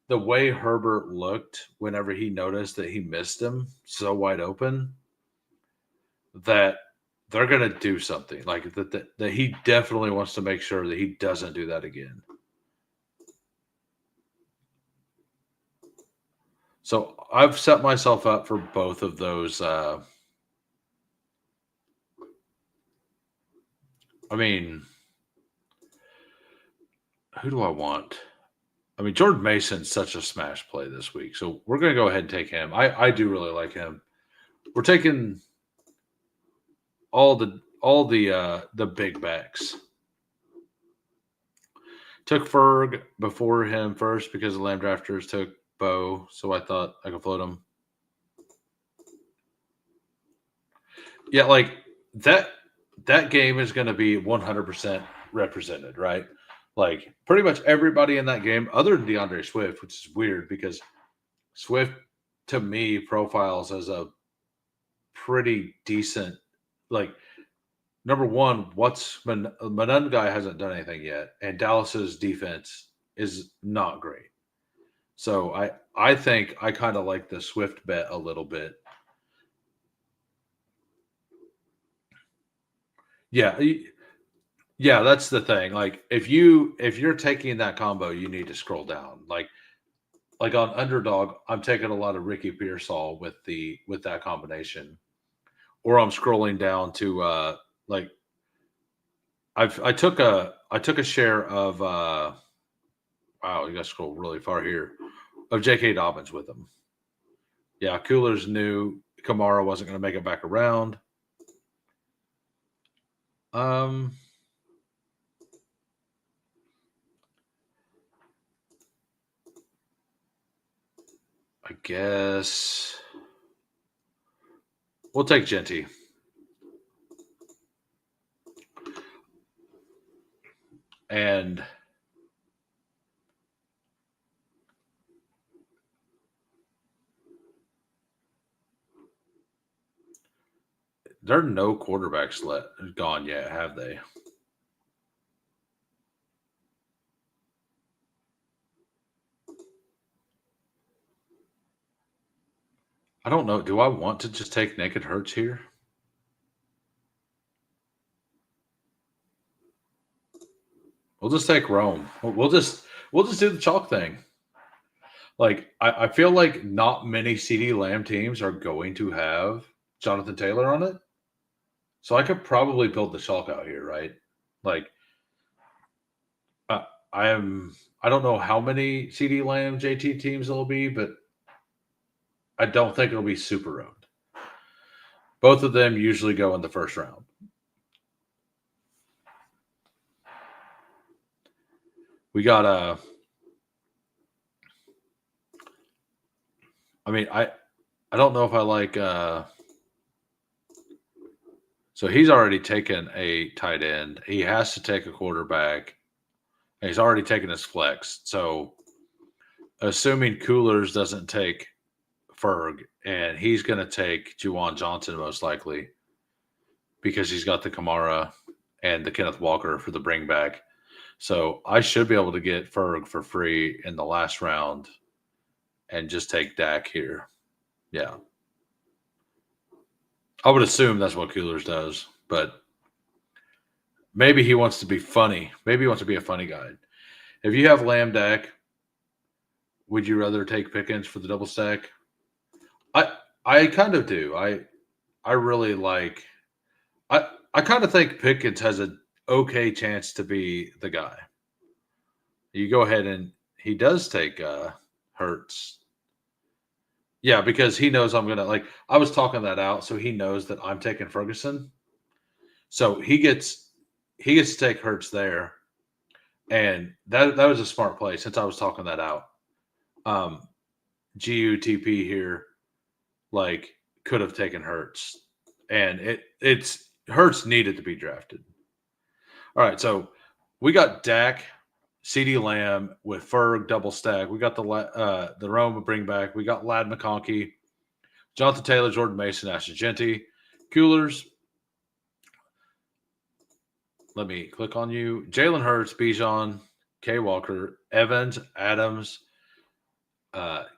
way Herbert looked whenever he noticed that he missed him so wide open that they're going to do something like that he definitely wants to make sure that he doesn't do that again. So I've set myself up for both of those. I mean, who do I want? I mean, Jordan Mason's such a smash play this week, so we're going to go ahead and take him. I do really like him. We're taking all the big backs. Took Ferg before him first because the Lamb drafters took Bo, so I thought I could float him. Yeah, like that game is going to be 100% represented, right? Like pretty much everybody in that game, other than DeAndre Swift, which is weird because Swift to me profiles as a pretty decent, like number one, Manon guy hasn't done anything yet, and Dallas's defense is not great. So I think I kind of like the Swift bet a little bit. Yeah, yeah, that's the thing. Like if you're taking that combo, you need to scroll down. Like on Underdog, I'm taking a lot of Ricky Pearsall with that combination, or I'm scrolling down to like I took a share of wow, you got to scroll really far here of J.K. Dobbins with him. Yeah, Coolers knew Kamara wasn't going to make it back around. I guess we'll take Genty. And there are no quarterbacks gone yet, have they? I don't know. Do I want to just take naked Hurts here? We'll just take Rome. We'll just do the chalk thing. Like I feel like not many CD Lamb teams are going to have Jonathan Taylor on it. So I could probably build the chalk out here, right? Like I don't know how many CD Lamb JT teams there'll be, but I don't think it'll be super owned. Both of them usually go in the first round. We got I mean, I don't know if I like so he's already taken a tight end. He has to take a quarterback. And he's already taken his flex. So assuming Coolers doesn't take Ferg, and he's going to take Juwan Johnson most likely because he's got the Kamara and the Kenneth Walker for the bring back. So I should be able to get Ferg for free in the last round and just take Dak here. Yeah. I would assume that's what Coolers does, but maybe he wants to be funny. Maybe he wants to be a funny guy. If you have Lamb Dak, would you rather take Pickens for the double stack? I kind of do. I really like I kind of think Pickens has an okay chance to be the guy. You go ahead and he does take Hurts. Yeah, because he knows I'm gonna like. I was talking that out, so he knows that I'm taking Ferguson. So he gets to take Hurts there, and that was a smart play since I was talking that out. GUTP here, like could have taken Hurts, and it's Hurts needed to be drafted. All right, so we got Dak, CD Lamb with Ferg double stack. We got the Roma bring back. We got Lad McConkey, Jonathan Taylor, Jordan Mason, Ashton Genty, Coolers. Let me click on you. Jalen Hurts, Bijan, K. Walker, Evans, Adams,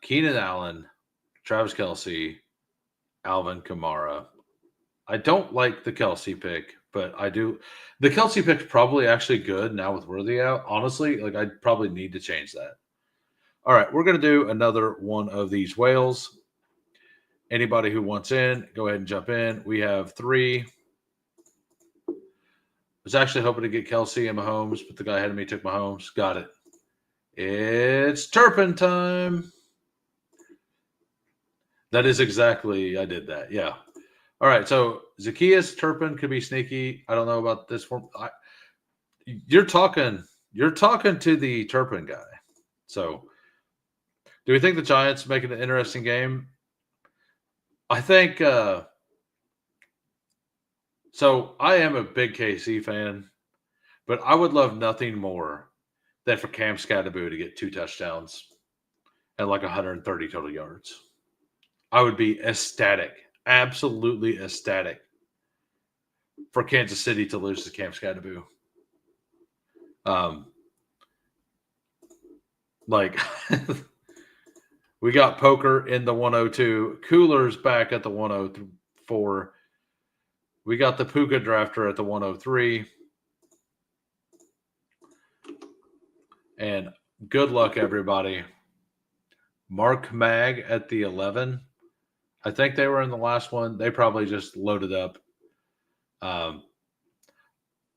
Keenan Allen, Travis Kelsey, Alvin Kamara. I don't like the Kelsey pick, but I do. The Kelsey pick's probably actually good now with Worthy out. Honestly, like I probably need to change that. All right, we're gonna do another one of these whales. Anybody who wants in, go ahead and jump in. We have 3. I was actually hoping to get Kelsey and Mahomes, but the guy ahead of me took Mahomes. Got it. It's Turpin time. That is exactly. I did that. Yeah. All right. So Zacchaeus Turpin could be sneaky. I don't know about this one. You're talking. You're talking to the Turpin guy. So, do we think the Giants make it an interesting game? I think. So I am a big KC fan, but I would love nothing more than for Cam Scatterboo to get 2 touchdowns and like 130 total yards. I would be ecstatic, absolutely ecstatic for Kansas City to lose to Cam Scatterboo. Like we got Poker in the 102, Cooler's back at the 104. We got the Puka drafter at the 103. And good luck, everybody. Mark Mag at the 11. I think they were in the last one. They probably just loaded up. I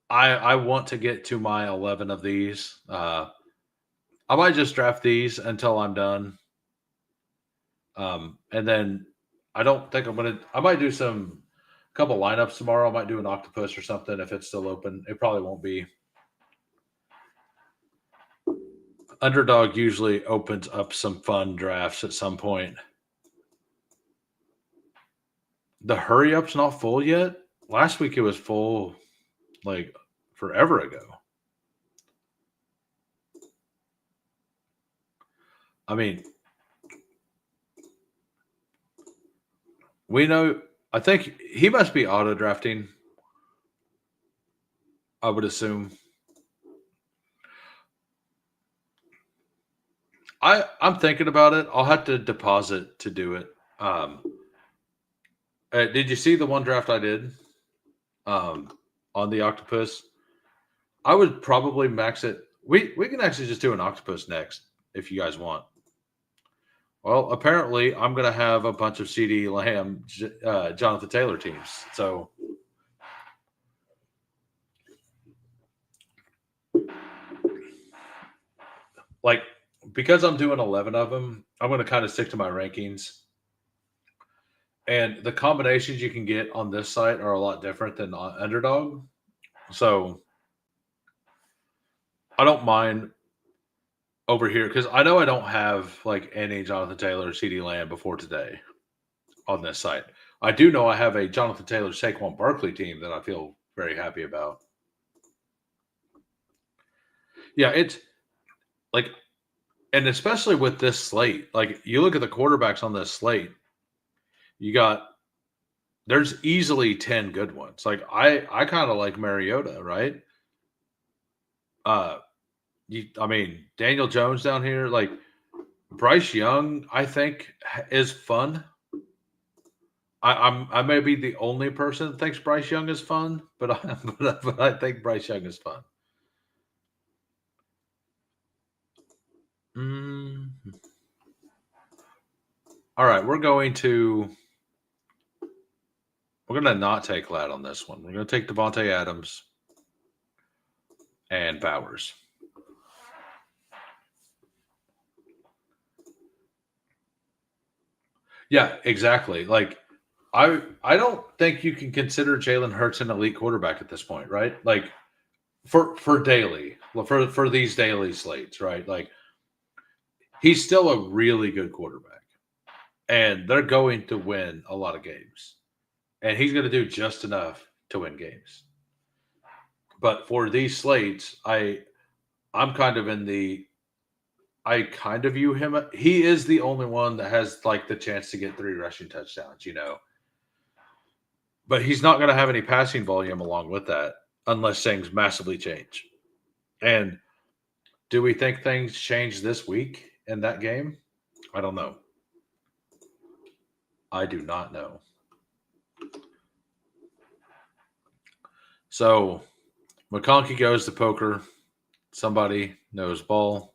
want to get to my 11 of these. I might just draft these until I'm done. And then I don't think I'm going to – I might do a couple lineups tomorrow. I might do an octopus or something if it's still open. It probably won't be. Underdog usually opens up some fun drafts at some point. The hurry up's not full yet. Last week it was full like forever ago. I mean, we know, I think he must be auto drafting. I would assume. I'm thinking about it. I'll have to deposit to do it. Did you see the one draft I did on the octopus? I would probably max it. We can actually just do an octopus next if you guys want. Well, apparently I'm going to have a bunch of CD Lamb, Jonathan Taylor teams. So like because I'm doing 11 of them, I'm going to kind of stick to my rankings. And the combinations you can get on this site are a lot different than on Underdog. So I don't mind over here because I know I don't have like any Jonathan Taylor or CD Lamb before today on this site. I do know I have a Jonathan Taylor Saquon Barkley team that I feel very happy about. Yeah, it's like, and especially with this slate, like you look at the quarterbacks on this slate, there's easily 10 good ones. Like I kind of like Mariota, right? Daniel Jones down here, like Bryce Young, I think is fun. I may be the only person that thinks Bryce Young is fun, but I think Bryce Young is fun. All right, we're going to not take Ladd on this one. We're going to take Devontae Adams and Bowers. Yeah, exactly. Like I don't think you can consider Jalen Hurts an elite quarterback at this point, right? Like for daily, for these daily slates, right? Like he's still a really good quarterback, and they're going to win a lot of games, and he's going to do just enough to win games. But for these slates, I'm kind of in the. I kind of view him. He is the only one that has like the chance to get 3 rushing touchdowns, But he's not going to have any passing volume along with that. unless things massively change. And do we think things change this week in that game? I don't know. I do not know. So McConkey goes to poker. Somebody knows ball.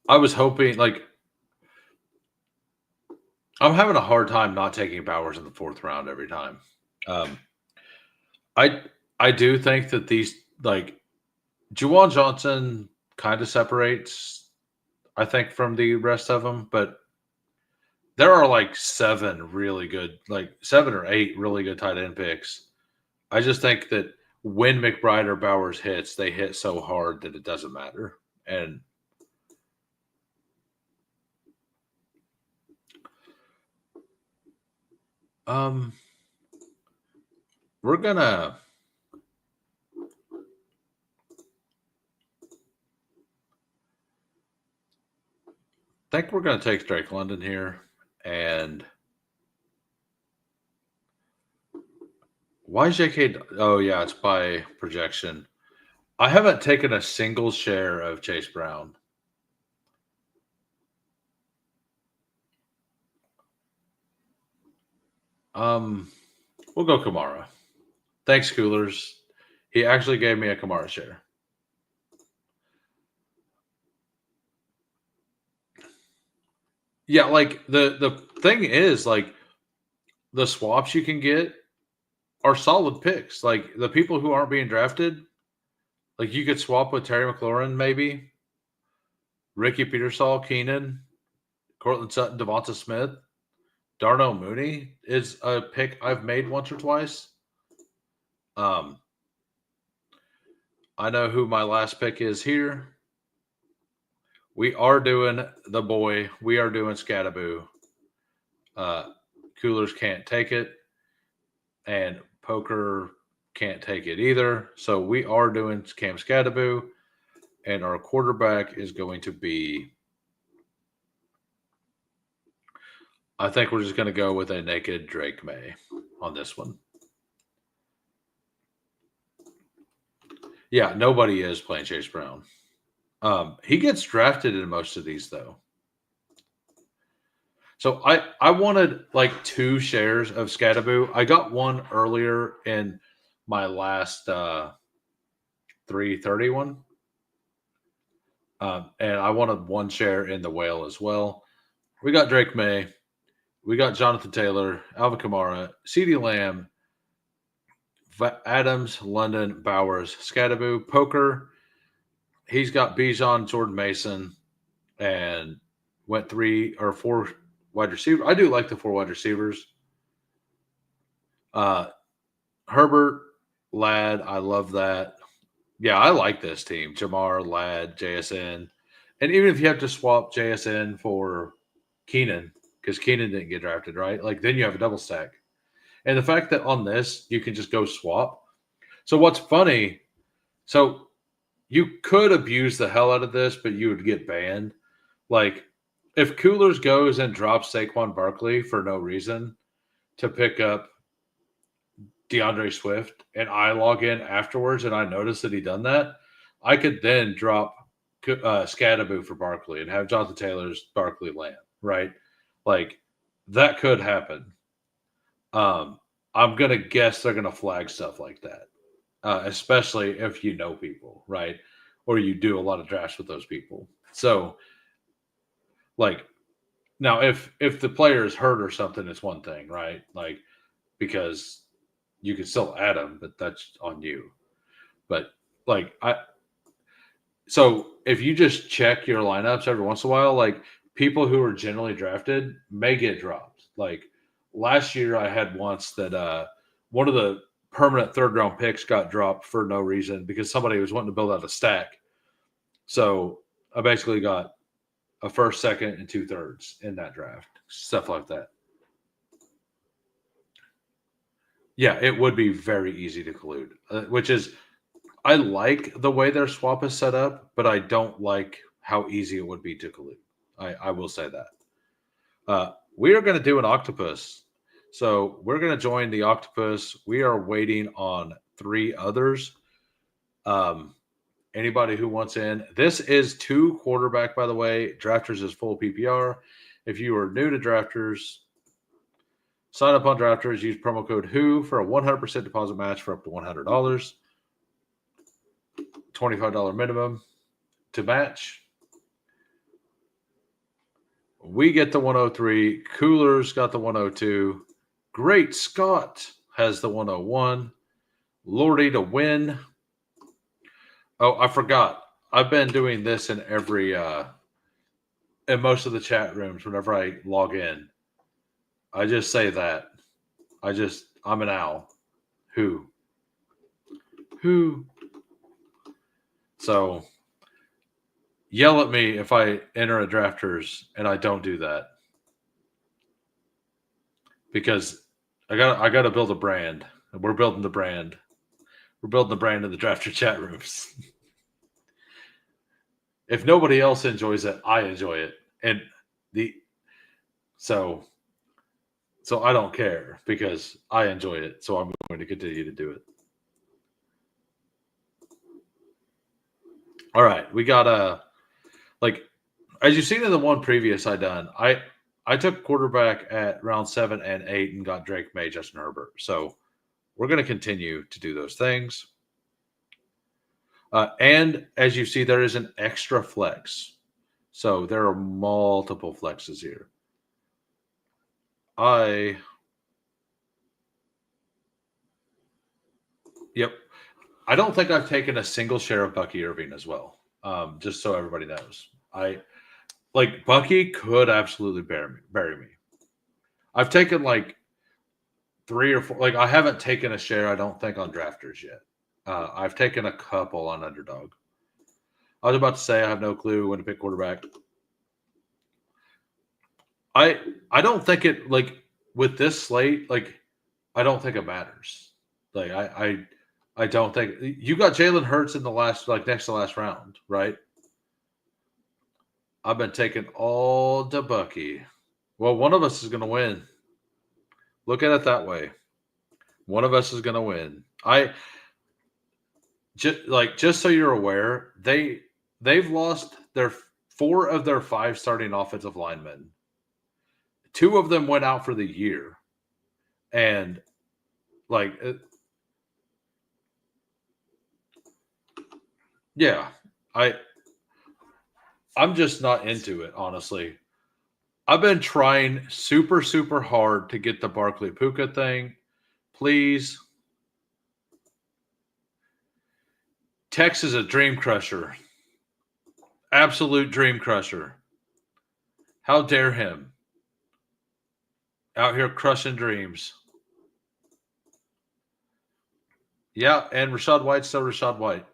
I was hoping, like, I'm having a hard time not taking Bowers in the fourth round every time. Um, I I do think that these, like, Juwan Johnson kind of separates, I think, from the rest of them, but there are like seven really good, like 7 or 8 really good tight end picks. I just think that when McBride or Bowers hits, they hit so hard that it doesn't matter. And we're gonna think we're gonna take Drake London here. And why is JK? Oh yeah, it's by projection. I haven't taken a single share of Chase Brown. We'll go Kamara. Thanks, Coolers. He actually gave me a Kamara share. Yeah, like the thing is, like, the swaps you can get are solid picks. Like, the people who aren't being drafted, like, you could swap with Terry McLaurin, maybe Ricky Petersall, Keenan, Cortland Sutton, Devonta Smith, Darnell Mooney is a pick I've made once or twice. I know who my last pick is here. We are doing the boy. We are doing Scattaboo. Coolers can't take it, and Poker can't take it either. So we are doing Cam Scattaboo, and our quarterback is going to be. I think we're just going to go with a naked Drake May on this one. Yeah, nobody is playing Chase Brown. He gets drafted in most of these, though. So I wanted like 2 shares of Scattaboo. I got one earlier in my last 331. And I wanted 1 share in the whale as well. We got Drake May. We got Jonathan Taylor, Alvin Kamara, CeeDee Lamb, Adams, London, Bowers, Scattaboo, Poker. He's got Bijan, Jordan Mason, and went 3 or 4 wide receivers. I do like the 4 wide receivers. Herbert, Ladd, I love that. Yeah, I like this team. Jamar, Ladd, JSN. And even if you have to swap JSN for Keenan, because Keenan didn't get drafted, right? Like, then you have a double stack. And the fact that on this, you can just go swap. So what's funny, so you could abuse the hell out of this, but you would get banned. Like, if Coolers goes and drops Saquon Barkley for no reason to pick up DeAndre Swift, and I log in afterwards and I notice that he done that, I could then drop Scattaboo for Barkley and have Jonathan Taylor's Barkley land, right? Like, that could happen. I'm going to guess they're going to flag stuff like that, especially if you know people, right? Or you do a lot of drafts with those people. So, like, now if the player is hurt or something, it's one thing, right? Like, because you can still add them, but that's on you. But like, so if you just check your lineups every once in a while, like, people who are generally drafted may get dropped. Like, last year I had once that one of the permanent 3rd round picks got dropped for no reason because somebody was wanting to build out a stack. So I basically got a 1st, 2nd, and 2 thirds in that draft, stuff like that. Yeah, it would be very easy to collude, which is, I like the way their swap is set up, but I don't like how easy it would be to collude. I will say that. We are going to do an octopus. So we're going to join the octopus. We are waiting on 3 others. Anybody who wants in. This is 2 quarterback, by the way. Drafters is full PPR. If you are new to Drafters, sign up on Drafters. Use promo code WHO for a 100% deposit match for up to $100. $25 minimum to match. We get the 103. Coolers got the 102. Great Scott has the 101. Lordy to win. Oh, I forgot. I've been doing this in in most of the chat rooms whenever I log in. I just say that. I'm an owl. Who? So yell at me if I enter a Drafters and I don't do that. Because I got to build a brand. We're building the brand. We're building the brand in the Drafter chat rooms. If nobody else enjoys it, I enjoy it. And so I don't care because I enjoy it. So I'm going to continue to do it. All right. We got as you've seen in the one previous I done, I took quarterback at round 7 and 8 and got Drake May, Justin Herbert. So we're going to continue to do those things. And as you see, there is an extra flex. So there are multiple flexes here. Yep. I don't think I've taken a single share of Bucky Irving as well. Just so everybody knows. Bucky could absolutely bury me. I've taken 3 or 4. I haven't taken a share, I don't think, on Drafters yet. I've taken a couple on Underdog. I was about to say I have no clue when to pick quarterback. I don't think it with this slate, I don't think it matters. I don't think you got Jalen Hurts in the last next to last round, right? I've been taking all to Bucky. Well, one of us is going to win. Look at it that way. One of us is going to win. Just so you're aware, they've lost their 4 of their 5 starting offensive linemen. 2 of them went out for the year, and yeah, I'm just not into it, honestly. I've been trying super, super hard to get the Barkley Puka thing. Please. Tex is a dream crusher. Absolute dream crusher. How dare him? Out here crushing dreams. Yeah, and Rachaad White's still Rachaad White.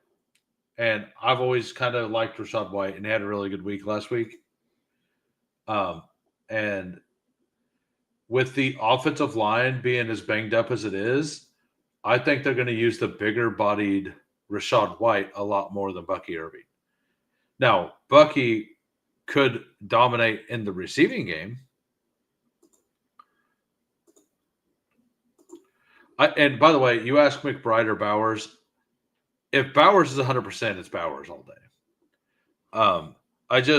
And I've always kind of liked Rachaad White, and he had a really good week last week. And with the offensive line being as banged up as it is, I think they're going to use the bigger-bodied Rachaad White a lot more than Bucky Irving. Now, Bucky could dominate in the receiving game. And by the way, you ask McBride or Bowers. If Bowers is 100%, it's Bowers all day. I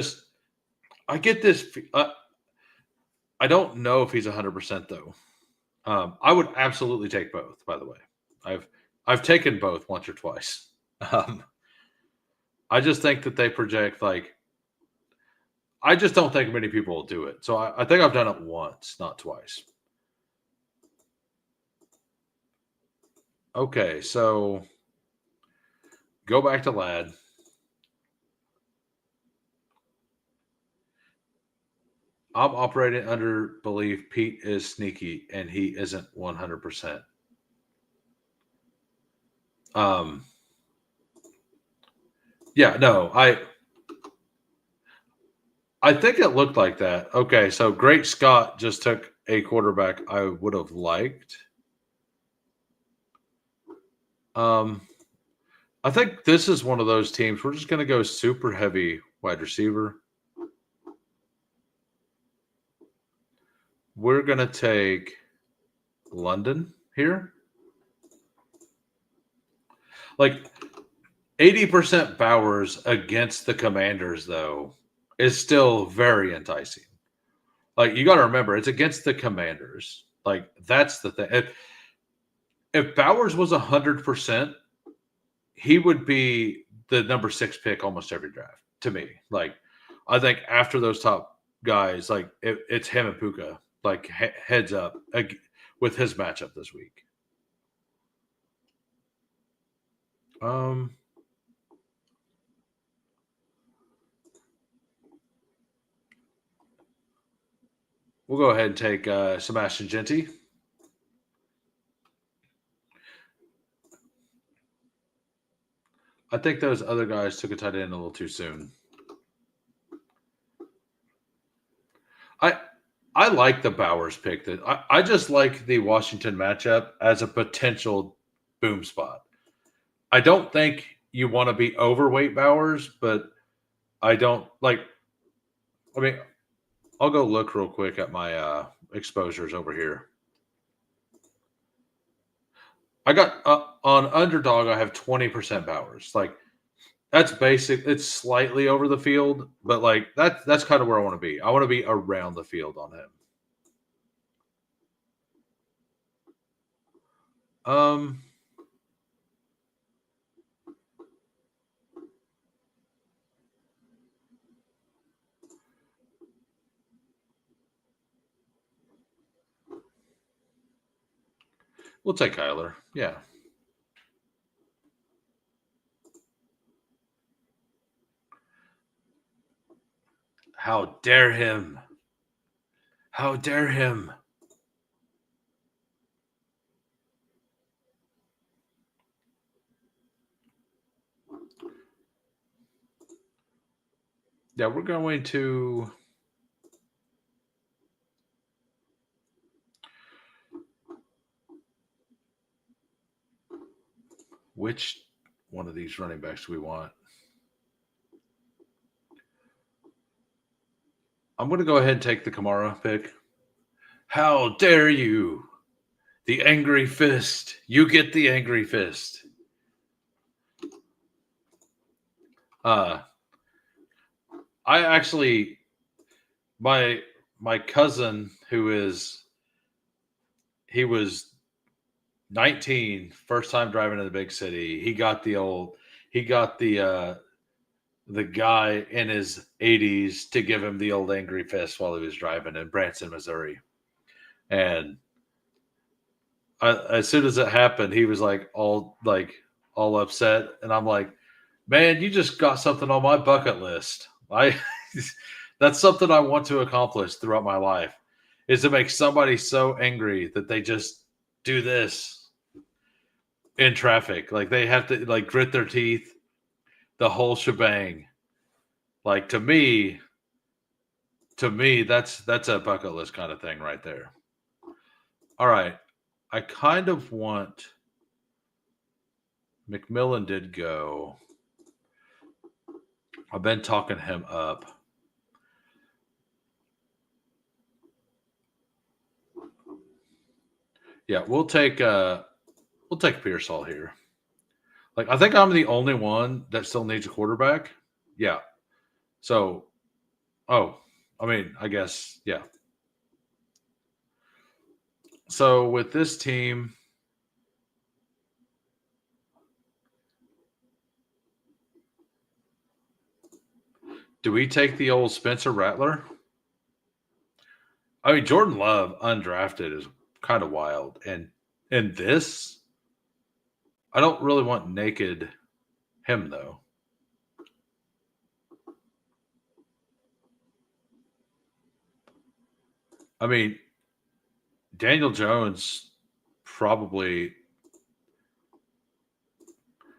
get this. I don't know if he's 100% though. I would absolutely take both. By the way, I've taken both once or twice. I just think that they project I just don't think many people will do it. So I think I've done it once, not twice. Okay, so go back to Lad. I'm operating under belief Pete is sneaky and he isn't 100%. Yeah, no, I think it looked like that. Okay, so Great Scott just took a quarterback I would have liked. I think this is one of those teams. We're just going to go super heavy wide receiver. We're going to take London here. Like 80% Bowers against the Commanders, though, is still very enticing. Like, you got to remember, it's against the Commanders. Like, that's the thing. If Bowers was 100%, he would be the number 6 pick almost every draft to me. Like, I think after those top guys, like, it's him and Puka, like, heads up with his matchup this week. We'll go ahead and take Sebastian Genti. I think those other guys took a tight end a little too soon. I like the Bowers pick. That I just like the Washington matchup as a potential boom spot. I don't think you want to be overweight Bowers, but I don't like. I mean, I'll go look real quick at my exposures over here. I got on Underdog. I have 20% Bowers. Like, that's basic. It's slightly over the field, but like that's kind of where I want to be. I want to be around the field on him. We'll take Kyler. Yeah. How dare him? How dare him? Yeah, we're going to. Which one of these running backs do we want? I'm going to go ahead and take the Kamara pick. How dare you? The angry fist. You get the angry fist. I actually, my cousin he was 19, first time driving in the big city. He got the guy in his 80s to give him the old angry fist while he was driving in Branson, Missouri. And as soon as it happened, he was all upset. And I'm like, man, you just got something on my bucket list. That's something I want to accomplish throughout my life, is to make somebody so angry that they just do this in traffic. Like, they have to grit their teeth, the whole shebang. Like, to me, that's a bucket list kind of thing right there. All right. I kind of want McMillan did go. I've been talking him up. Yeah, we'll take Pearsall here. Like, I think I'm the only one that still needs a quarterback. Yeah. So, I guess, yeah. So with this team, do we take the old Spencer Rattler? I mean, Jordan Love undrafted is kind of wild. And in this, I don't really want naked him, though. I mean, Daniel Jones probably.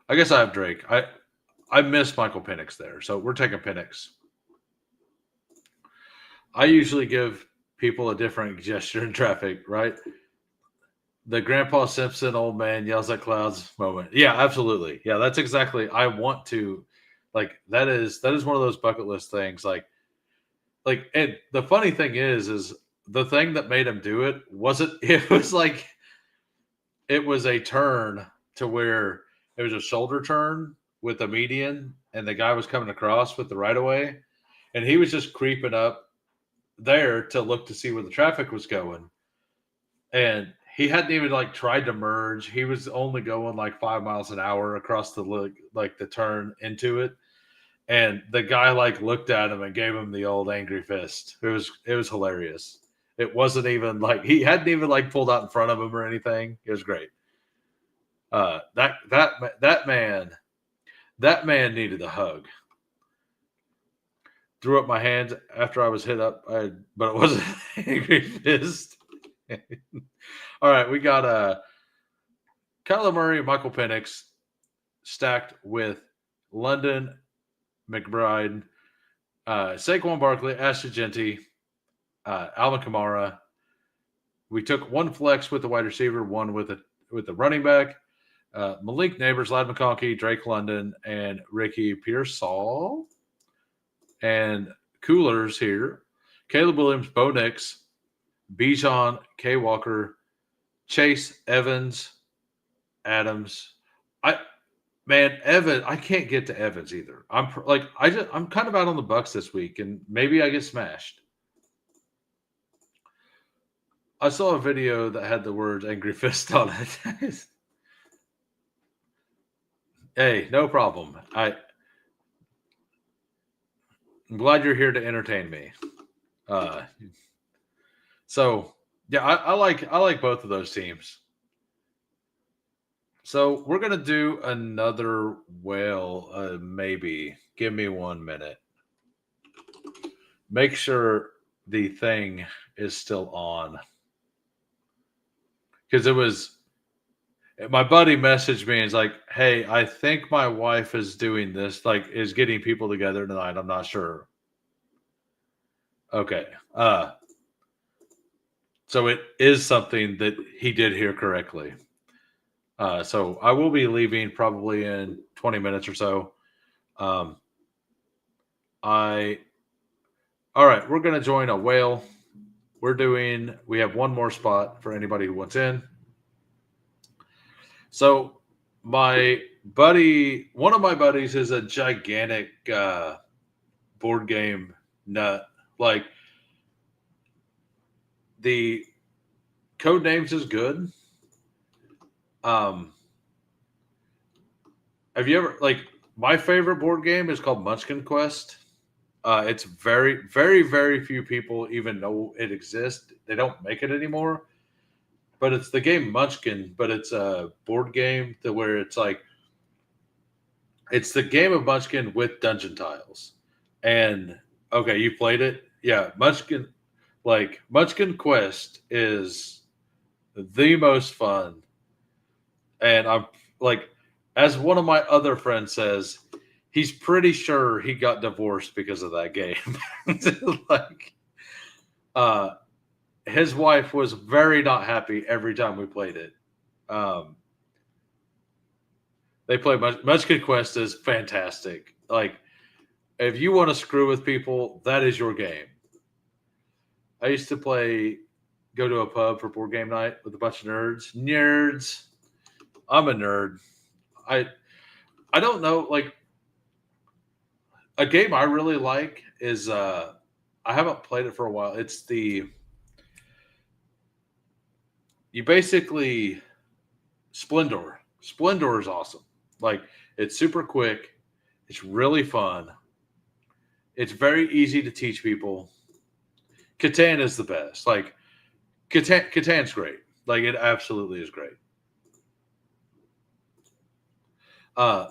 I guess I have Drake. I miss Michael Penix there, so we're taking Penix. I usually give people a different gesture in traffic, right? The Grandpa Simpson old man yells at clouds moment. Yeah, absolutely. Yeah, that's exactly. I want to, that is one of those bucket list things. And the funny thing is the thing that made him do it wasn't. It was like it was a turn to where it was a shoulder turn with a median, and the guy was coming across with the right of way, and he was just creeping up there to look to see where the traffic was going. And he hadn't even like tried to merge. He was only going like 5 miles an hour across the like the turn into it. And the guy like looked at him and gave him the old angry fist. It was hilarious. It wasn't even like he hadn't even like pulled out in front of him or anything. It was great. That man needed a hug. Threw up my hands after I was hit up, but it wasn't an angry fist. All right, we got Kyler Murray, Michael Penix stacked with London McBride, Saquon Barkley, Ashton Genty, Alvin Kamara. We took one flex with the wide receiver, one with the running back. Malik Neighbors, Lad McConkey, Drake London, and Ricky Pearsall. And Coolers here. Caleb Williams, Bo Nix, Bijan, K. Walker, Chase, Evans, Adams. Evan, I can't get to Evans either. I'm kind of out on the Bucks this week, and maybe I get smashed. I saw a video that had the words "angry fist" on it. Hey, no problem. I'm glad you're here to entertain me. So yeah, I like both of those teams. So we're gonna do another whale, maybe. Give me 1 minute. Make sure the thing is still on, because it was my buddy messaged me and is like, "Hey, I think my wife is doing this, like, is getting people together tonight. I'm not sure." Okay. So it is something that he did hear correctly. So I will be leaving probably in 20 minutes or so. All right, we're going to join a whale. We have one more spot for anybody who wants in. So one of my buddies is a gigantic board game nut. Like, the code names is good. Have you ever, like, my favorite board game is called Munchkin Quest. It's very, very, very few people even know it exists. They don't make it anymore. But it's the game Munchkin, but it's a board game where it's like, it's the game of Munchkin with dungeon tiles. And okay, you played it? Yeah, Munchkin Quest is the most fun. And I'm like, as one of my other friends says, he's pretty sure he got divorced because of that game. Like, his wife was very not happy every time we played it. They play Munchkin Quest is fantastic. Like, if you want to screw with people, that is your game. I used to go to a pub for board game night with a bunch of nerds. Nerds. I'm a nerd. I don't know, like, a game I really like is I haven't played it for a while. It's you basically Splendor. Splendor is awesome. Like, it's super quick. It's really fun. It's very easy to teach people. Catan is the best. Like, Catan's great. Like, it absolutely is great. I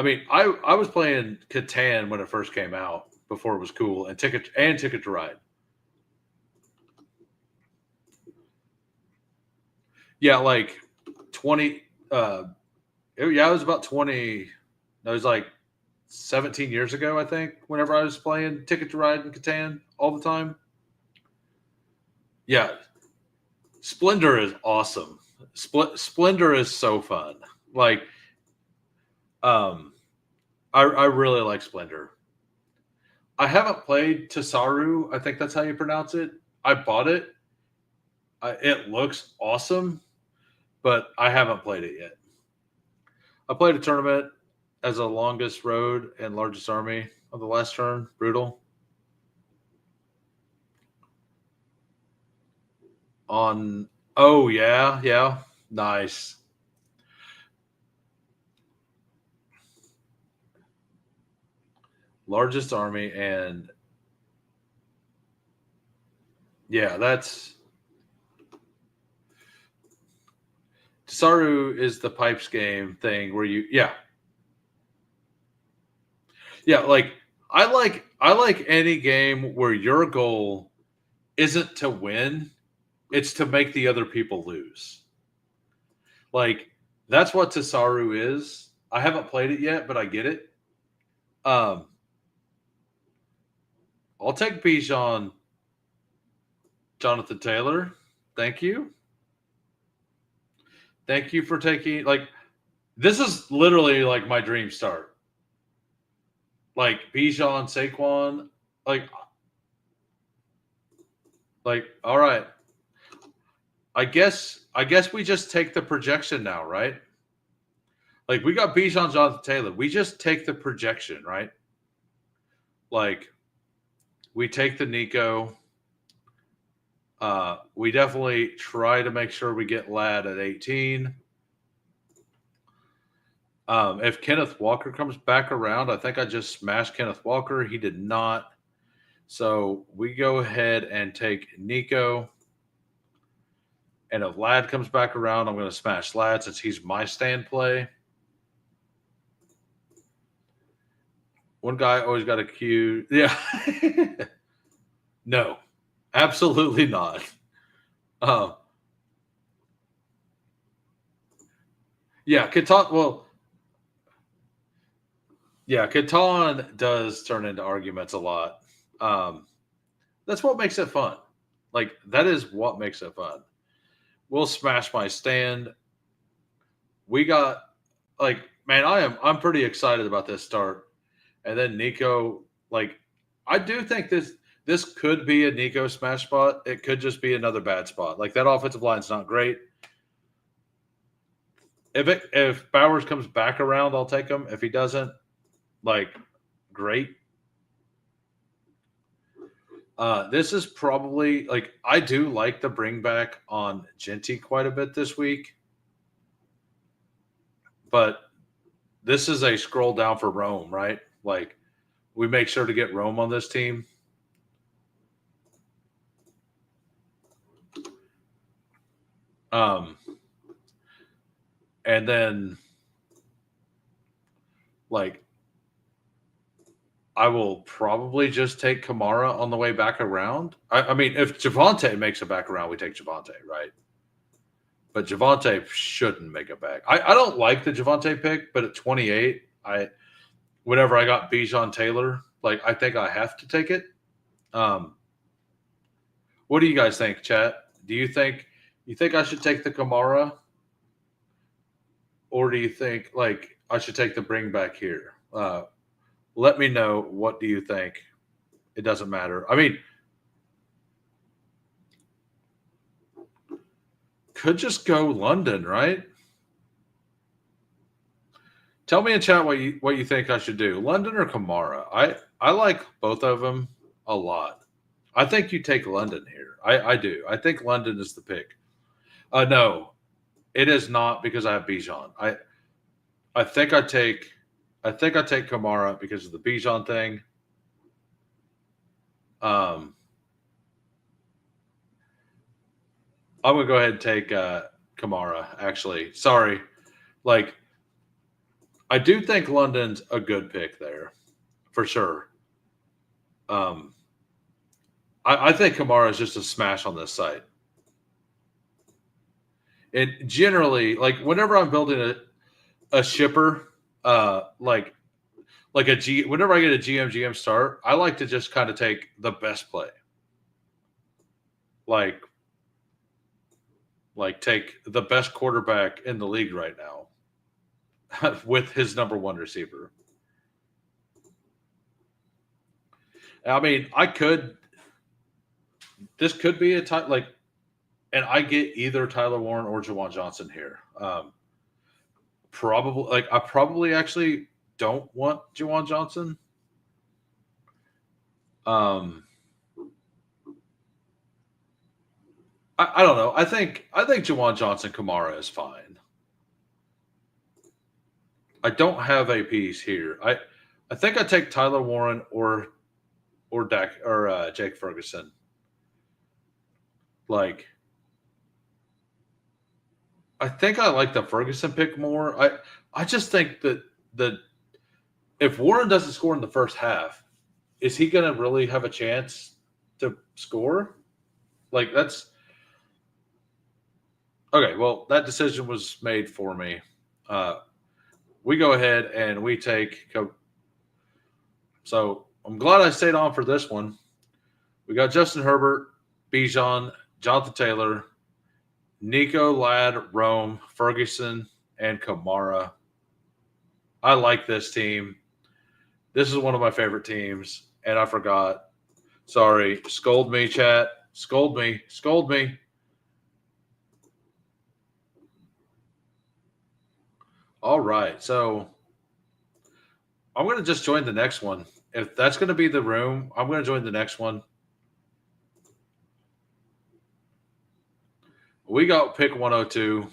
mean, I was playing Catan when it first came out, before it was cool, and Ticket to Ride. Yeah, like 20. It was about 20. It was like 17 years ago, I think. Whenever I was playing Ticket to Ride and Catan all the time. Yeah, Splendor is awesome. Splendor is so fun. Like, I really like Splendor. I haven't played Tasaru. I think that's how you pronounce it. I bought it. It looks awesome. but I haven't played it yet. I played a tournament as a longest road and largest army of the last turn. Brutal. On oh yeah. Nice. Largest army and yeah, that's Saru is the pipes game thing where yeah, like I like any game where your goal isn't to win, it's to make the other people lose. Like that's what Tasaru is. I haven't played it yet, but I get it. Um, I'll take Bijan, Jonathan Taylor. Thank you. Thank you for taking this is literally like my dream start. Like Bijan, Saquon, like all right. I guess we just take the projection now, right? Like we got Bijan, Jonathan Taylor. We just take the projection, right? Like we take the Nico. We definitely try to make sure we get Lad at 18. If Kenneth Walker comes back around, I think I just smashed Kenneth Walker. He did not. So we go ahead and take Nico. And if Lad comes back around, I'm going to smash Lad since he's my stand play. One guy always got a cue. Yeah. No, absolutely not. Yeah, Catan. Well, yeah, Catan does turn into arguments a lot. That's what makes it fun. Like that is what makes it fun. We'll smash my stand. We got man, I'm pretty excited about this start. And then Nico, I do think this could be a Nico smash spot. It could just be another bad spot. Like that offensive line's not great. If Bowers comes back around, I'll take him. If he doesn't, great. This is probably I do like the bring back on Genty quite a bit this week, but this is a scroll down for Rome, right? Like we make sure to get Rome on this team. And then I will probably just take Kamara on the way back around. I mean, if Javante makes it back around, we take Javante, right? But Javante shouldn't make it back. I don't like the Javante pick, but at 28, whenever I got Bijan Taylor, I think I have to take it. What do you guys think, chat? Do you think I should take the Kamara? Or do you think I should take the bring back here? Let me know. What do you think? It doesn't matter. I mean, could just go London, right? Tell me in chat what you think I should do, London or Kamara. I like both of them a lot. I think you take London here. I do. I think London is the pick. No, it is not because I have Bijan. I think I take Kamara because of the Bijan thing. I'm gonna go ahead and take Kamara. Actually, sorry. I do think London's a good pick there, for sure. I think Kamara is just a smash on this site. And generally, whenever I'm building a shipper, whenever I get a GM start, I like to just kind of take the best play. Take the best quarterback in the league right now with his number one receiver. I mean, this could be a time and I get either Tyler Warren or Jawan Johnson here. Probably, like I probably actually don't want Jawan Johnson. Um, I don't know. I think Jawan Johnson Kamara is fine. I don't have a piece here. I think I take Tyler Warren or Dak or Jake Ferguson. Like I think I like the Ferguson pick more. I just think that the if Warren doesn't score in the first half, is he going to really have a chance to score? Like that's okay. Well, that decision was made for me. Uh, we go ahead and we take. So I'm glad I stayed on for this one. We got Justin Herbert, Bijan, Jonathan Taylor, Nico Ladd, Rome, Ferguson, and Kamara. I like this team. This is one of my favorite teams, and I forgot. Sorry. Scold me, chat. Scold me. Scold me. All right. So I'm going to just join the next one. If that's going to be the room, I'm going to join the next one. We got pick 102.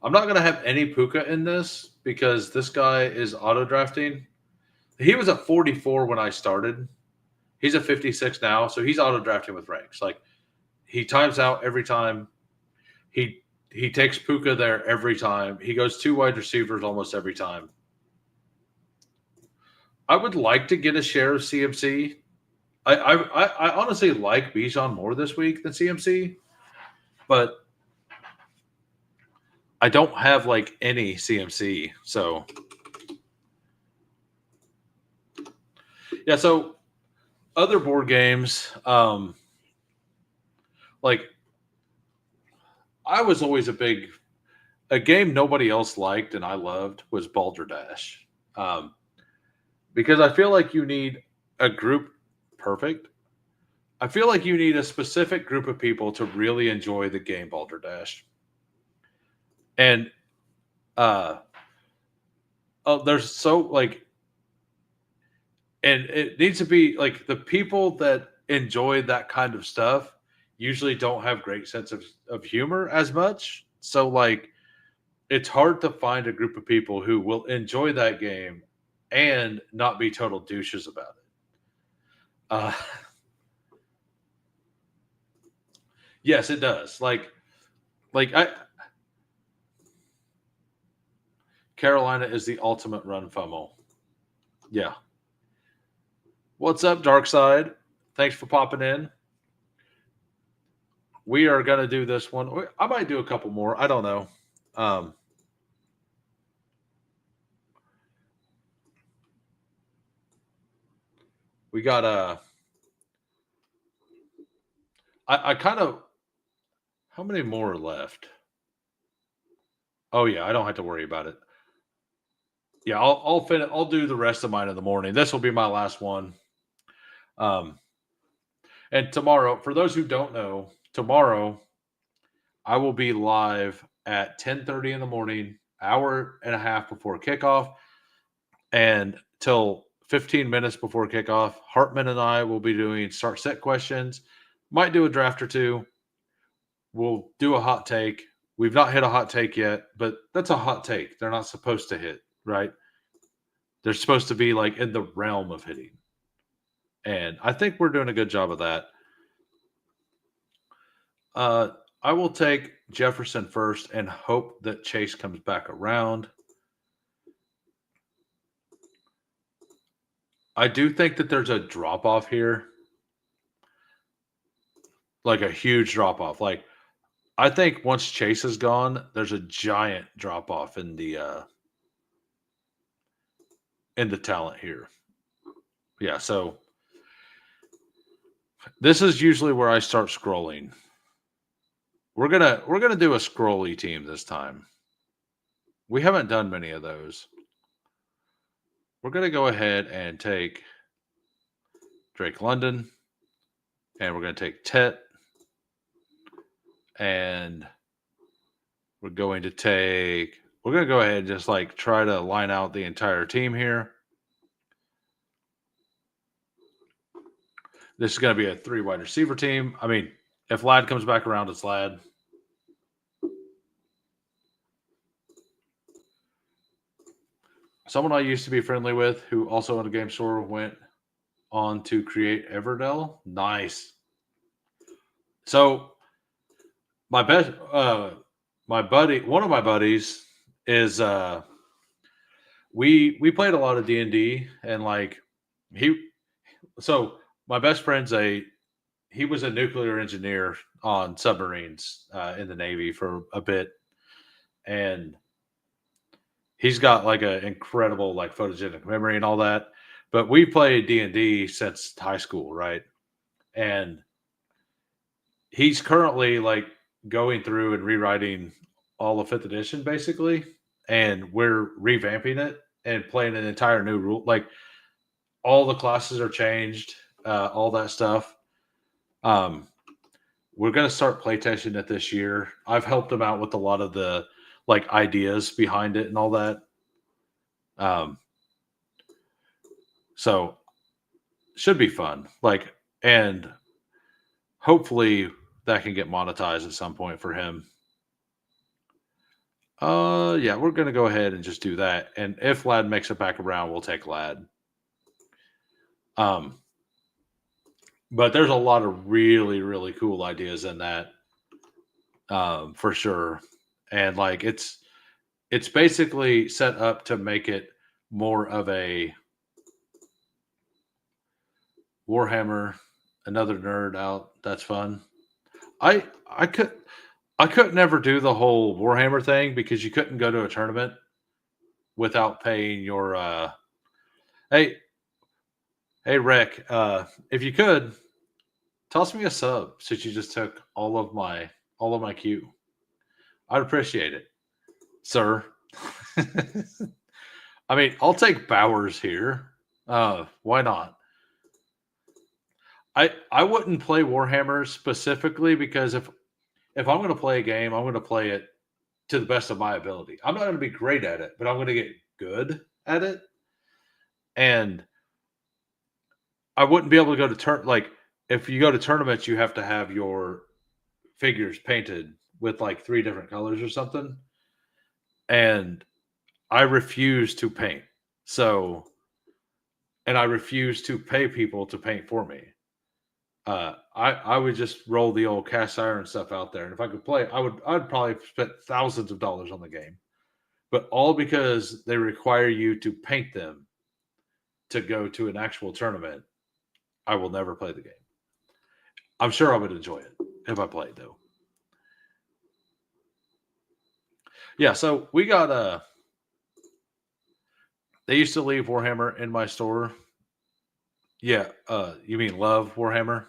I'm not going to have any Puka in this because this guy is auto drafting. He was a 44 when I started. He's a 56 now, so he's auto drafting with ranks. Like he times out every time. He takes Puka there every time. He goes two wide receivers almost every time. I would like to get a share of CMC. I honestly like Bijan more this week than CMC, but I don't have like any CMC. So yeah, so other board games, like I was always a game nobody else liked and I loved was Balderdash. Because I feel like you need a group perfect. I feel like you need a specific group of people to really enjoy the game Balderdash. And there's so like and it needs to be like the people that enjoy that kind of stuff usually don't have great sense of humor as much. So like it's hard to find a group of people who will enjoy that game and not be total douches about it. Uh, yes, it does. Like I Carolina is the ultimate run FOMO. Yeah. What's up, Dark Side? Thanks for popping in. We are gonna do this one. I might do a couple more. I don't know. Um, we got I kind of. How many more are left? Oh yeah, I don't have to worry about it. Yeah, I'll do the rest of mine in the morning. This will be my last one. Um, and tomorrow, for those who don't know, tomorrow I will be live at 10:30 in the morning, hour and a half before kickoff, and till 15 minutes before kickoff. Hartman and I will be doing start set questions. Might do a draft or two. We'll do a hot take. We've not hit a hot take yet, but that's a hot take. They're not supposed to hit, right? They're supposed to be like in the realm of hitting. And I think we're doing a good job of that. I will take Jefferson first and hope that Chase comes back around. I do think that there's a drop off here, like a huge drop off. Like I think once Chase is gone, there's a giant drop off in the talent here. Yeah, so this is usually where I start scrolling. We're gonna do a scrolly team this time. We haven't done many of those. We're gonna go ahead and take Drake London, and we're gonna take Tet. And we're going to go ahead and just like try to line out the entire team here. This is going to be a 3 wide receiver team. I mean, if Ladd comes back around, it's Ladd. Someone I used to be friendly with who also owned a game store went on to create Everdell. Nice. So my best my buddy, one of my buddies is we played a lot of D&D, and like so my best friend's he was a nuclear engineer on submarines in the Navy for a bit, and he's got like an incredible like photogenic memory and all that. But we played D&D since high school, right? And he's currently like going through and rewriting all of 5th edition basically, and we're revamping it and playing an entire new rule. Like all the classes are changed, all that stuff. We're going to start playtesting it this year. I've helped him out with a lot of the like ideas behind it and all that. So should be fun. Like, and hopefully that can get monetized at some point for him. Yeah, we're gonna go ahead and just do that. And if Ladd makes it back around, we'll take Ladd. But there's a lot of really, really cool ideas in that, for sure. And like it's basically set up to make it more of a Warhammer, another nerd out. That's fun. I could never do the whole Warhammer thing because you couldn't go to a tournament without paying your hey Rick, if you could toss me a sub since you just took all of my Q. I'd appreciate it, sir. I mean, I'll take Bowers here. Why not? I wouldn't play Warhammer specifically because if I'm going to play a game, I'm going to play it to the best of my ability. I'm not going to be great at it, but I'm going to get good at it. And I wouldn't be able to go to like if you go to tournaments, you have to have your figures painted with like 3 different colors or something. And I refuse to paint. So, and I refuse to pay people to paint for me. I would just roll the old cast iron stuff out there, and if I could play, I'd probably spend thousands of dollars on the game, but all because they require you to paint them to go to an actual tournament. I will never play the game. I'm sure I would enjoy it if I played though. Yeah, so we got they used to leave Warhammer in my store. Yeah, you mean love Warhammer?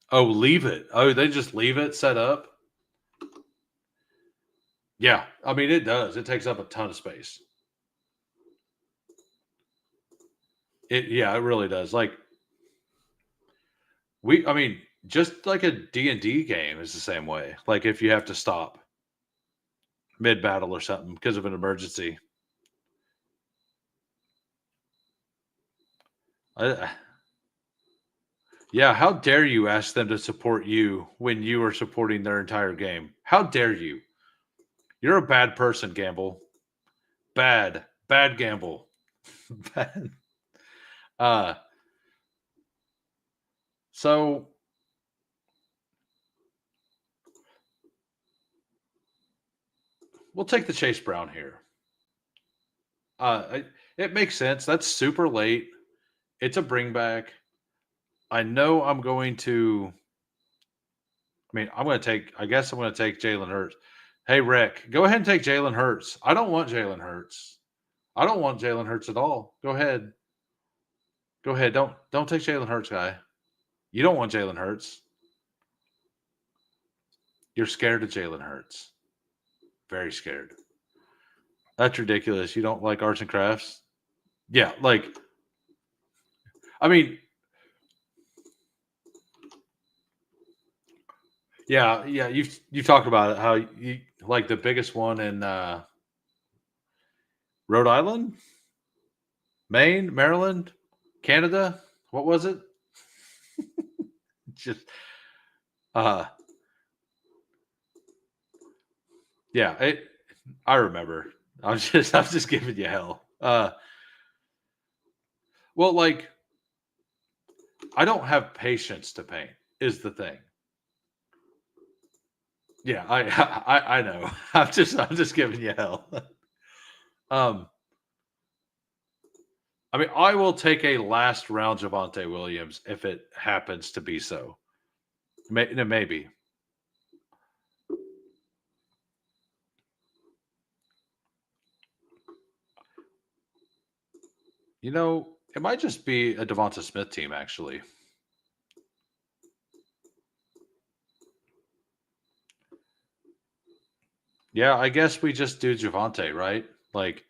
Oh, leave it. Oh, they just leave it set up. Yeah, I mean it does. It takes up a ton of space. Yeah, it really does. Like I mean, just like a D&D game is the same way. Like if you have to stop mid battle or something because of an emergency. Yeah, how dare you ask them to support you when you are supporting their entire game? How dare you? You're a bad person, Gamble. Bad Gamble. Bad. Uh, so we'll take the Chase Brown here. It makes sense. That's super late. It's a bring back. I know I'm going to. I mean, I guess I'm going to take Jalen Hurts. Hey, Rick, go ahead and take Jalen Hurts. I don't want Jalen Hurts. I don't want Jalen Hurts at all. Go ahead. Go ahead. Don't take Jalen Hurts, guy. You don't want Jalen Hurts. You're scared of Jalen Hurts. Very scared. That's ridiculous. You don't like arts and crafts? Yeah, like I mean Yeah, yeah. You've talked about it, how you like the biggest one in Rhode Island, Maine, Maryland, Canada. What was it? Just uh yeah, I remember. I'm just giving you hell. Well, like I don't have patience to paint is the thing. Yeah, I know. I'm just giving you hell. um I mean, I will take a last round Javante Williams if it happens to be so. No, maybe. It might just be a Devonta Smith team, actually. Yeah, I guess we just do Javante, right? Like,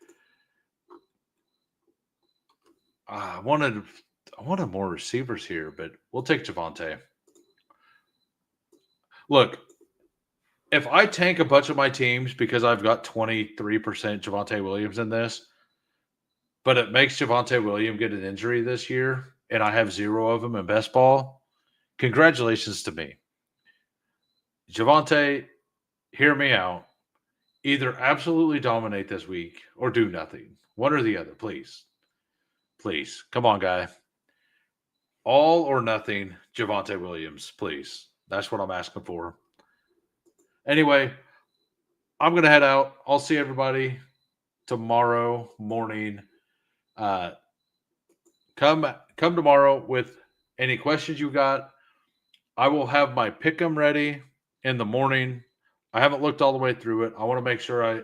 I wanted more receivers here, but we'll take Javante. Look, if I tank a bunch of my teams because I've got 23% Javante Williams in this, but it makes Javante Williams get an injury this year, and I have zero of them in best ball, congratulations to me. Javante, hear me out. Either absolutely dominate this week or do nothing. One or the other, please. Please. Come on, guy. All or nothing, Javante Williams, please. That's what I'm asking for. Anyway, I'm going to head out. I'll see everybody tomorrow morning. Uh, come tomorrow with any questions you got. I will have my pick'em ready in the morning. I haven't looked all the way through it. I want to make sure I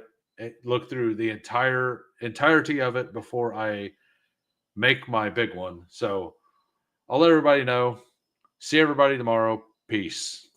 look through the entirety of it before I make my big one. So I'll let everybody know. See everybody tomorrow. Peace.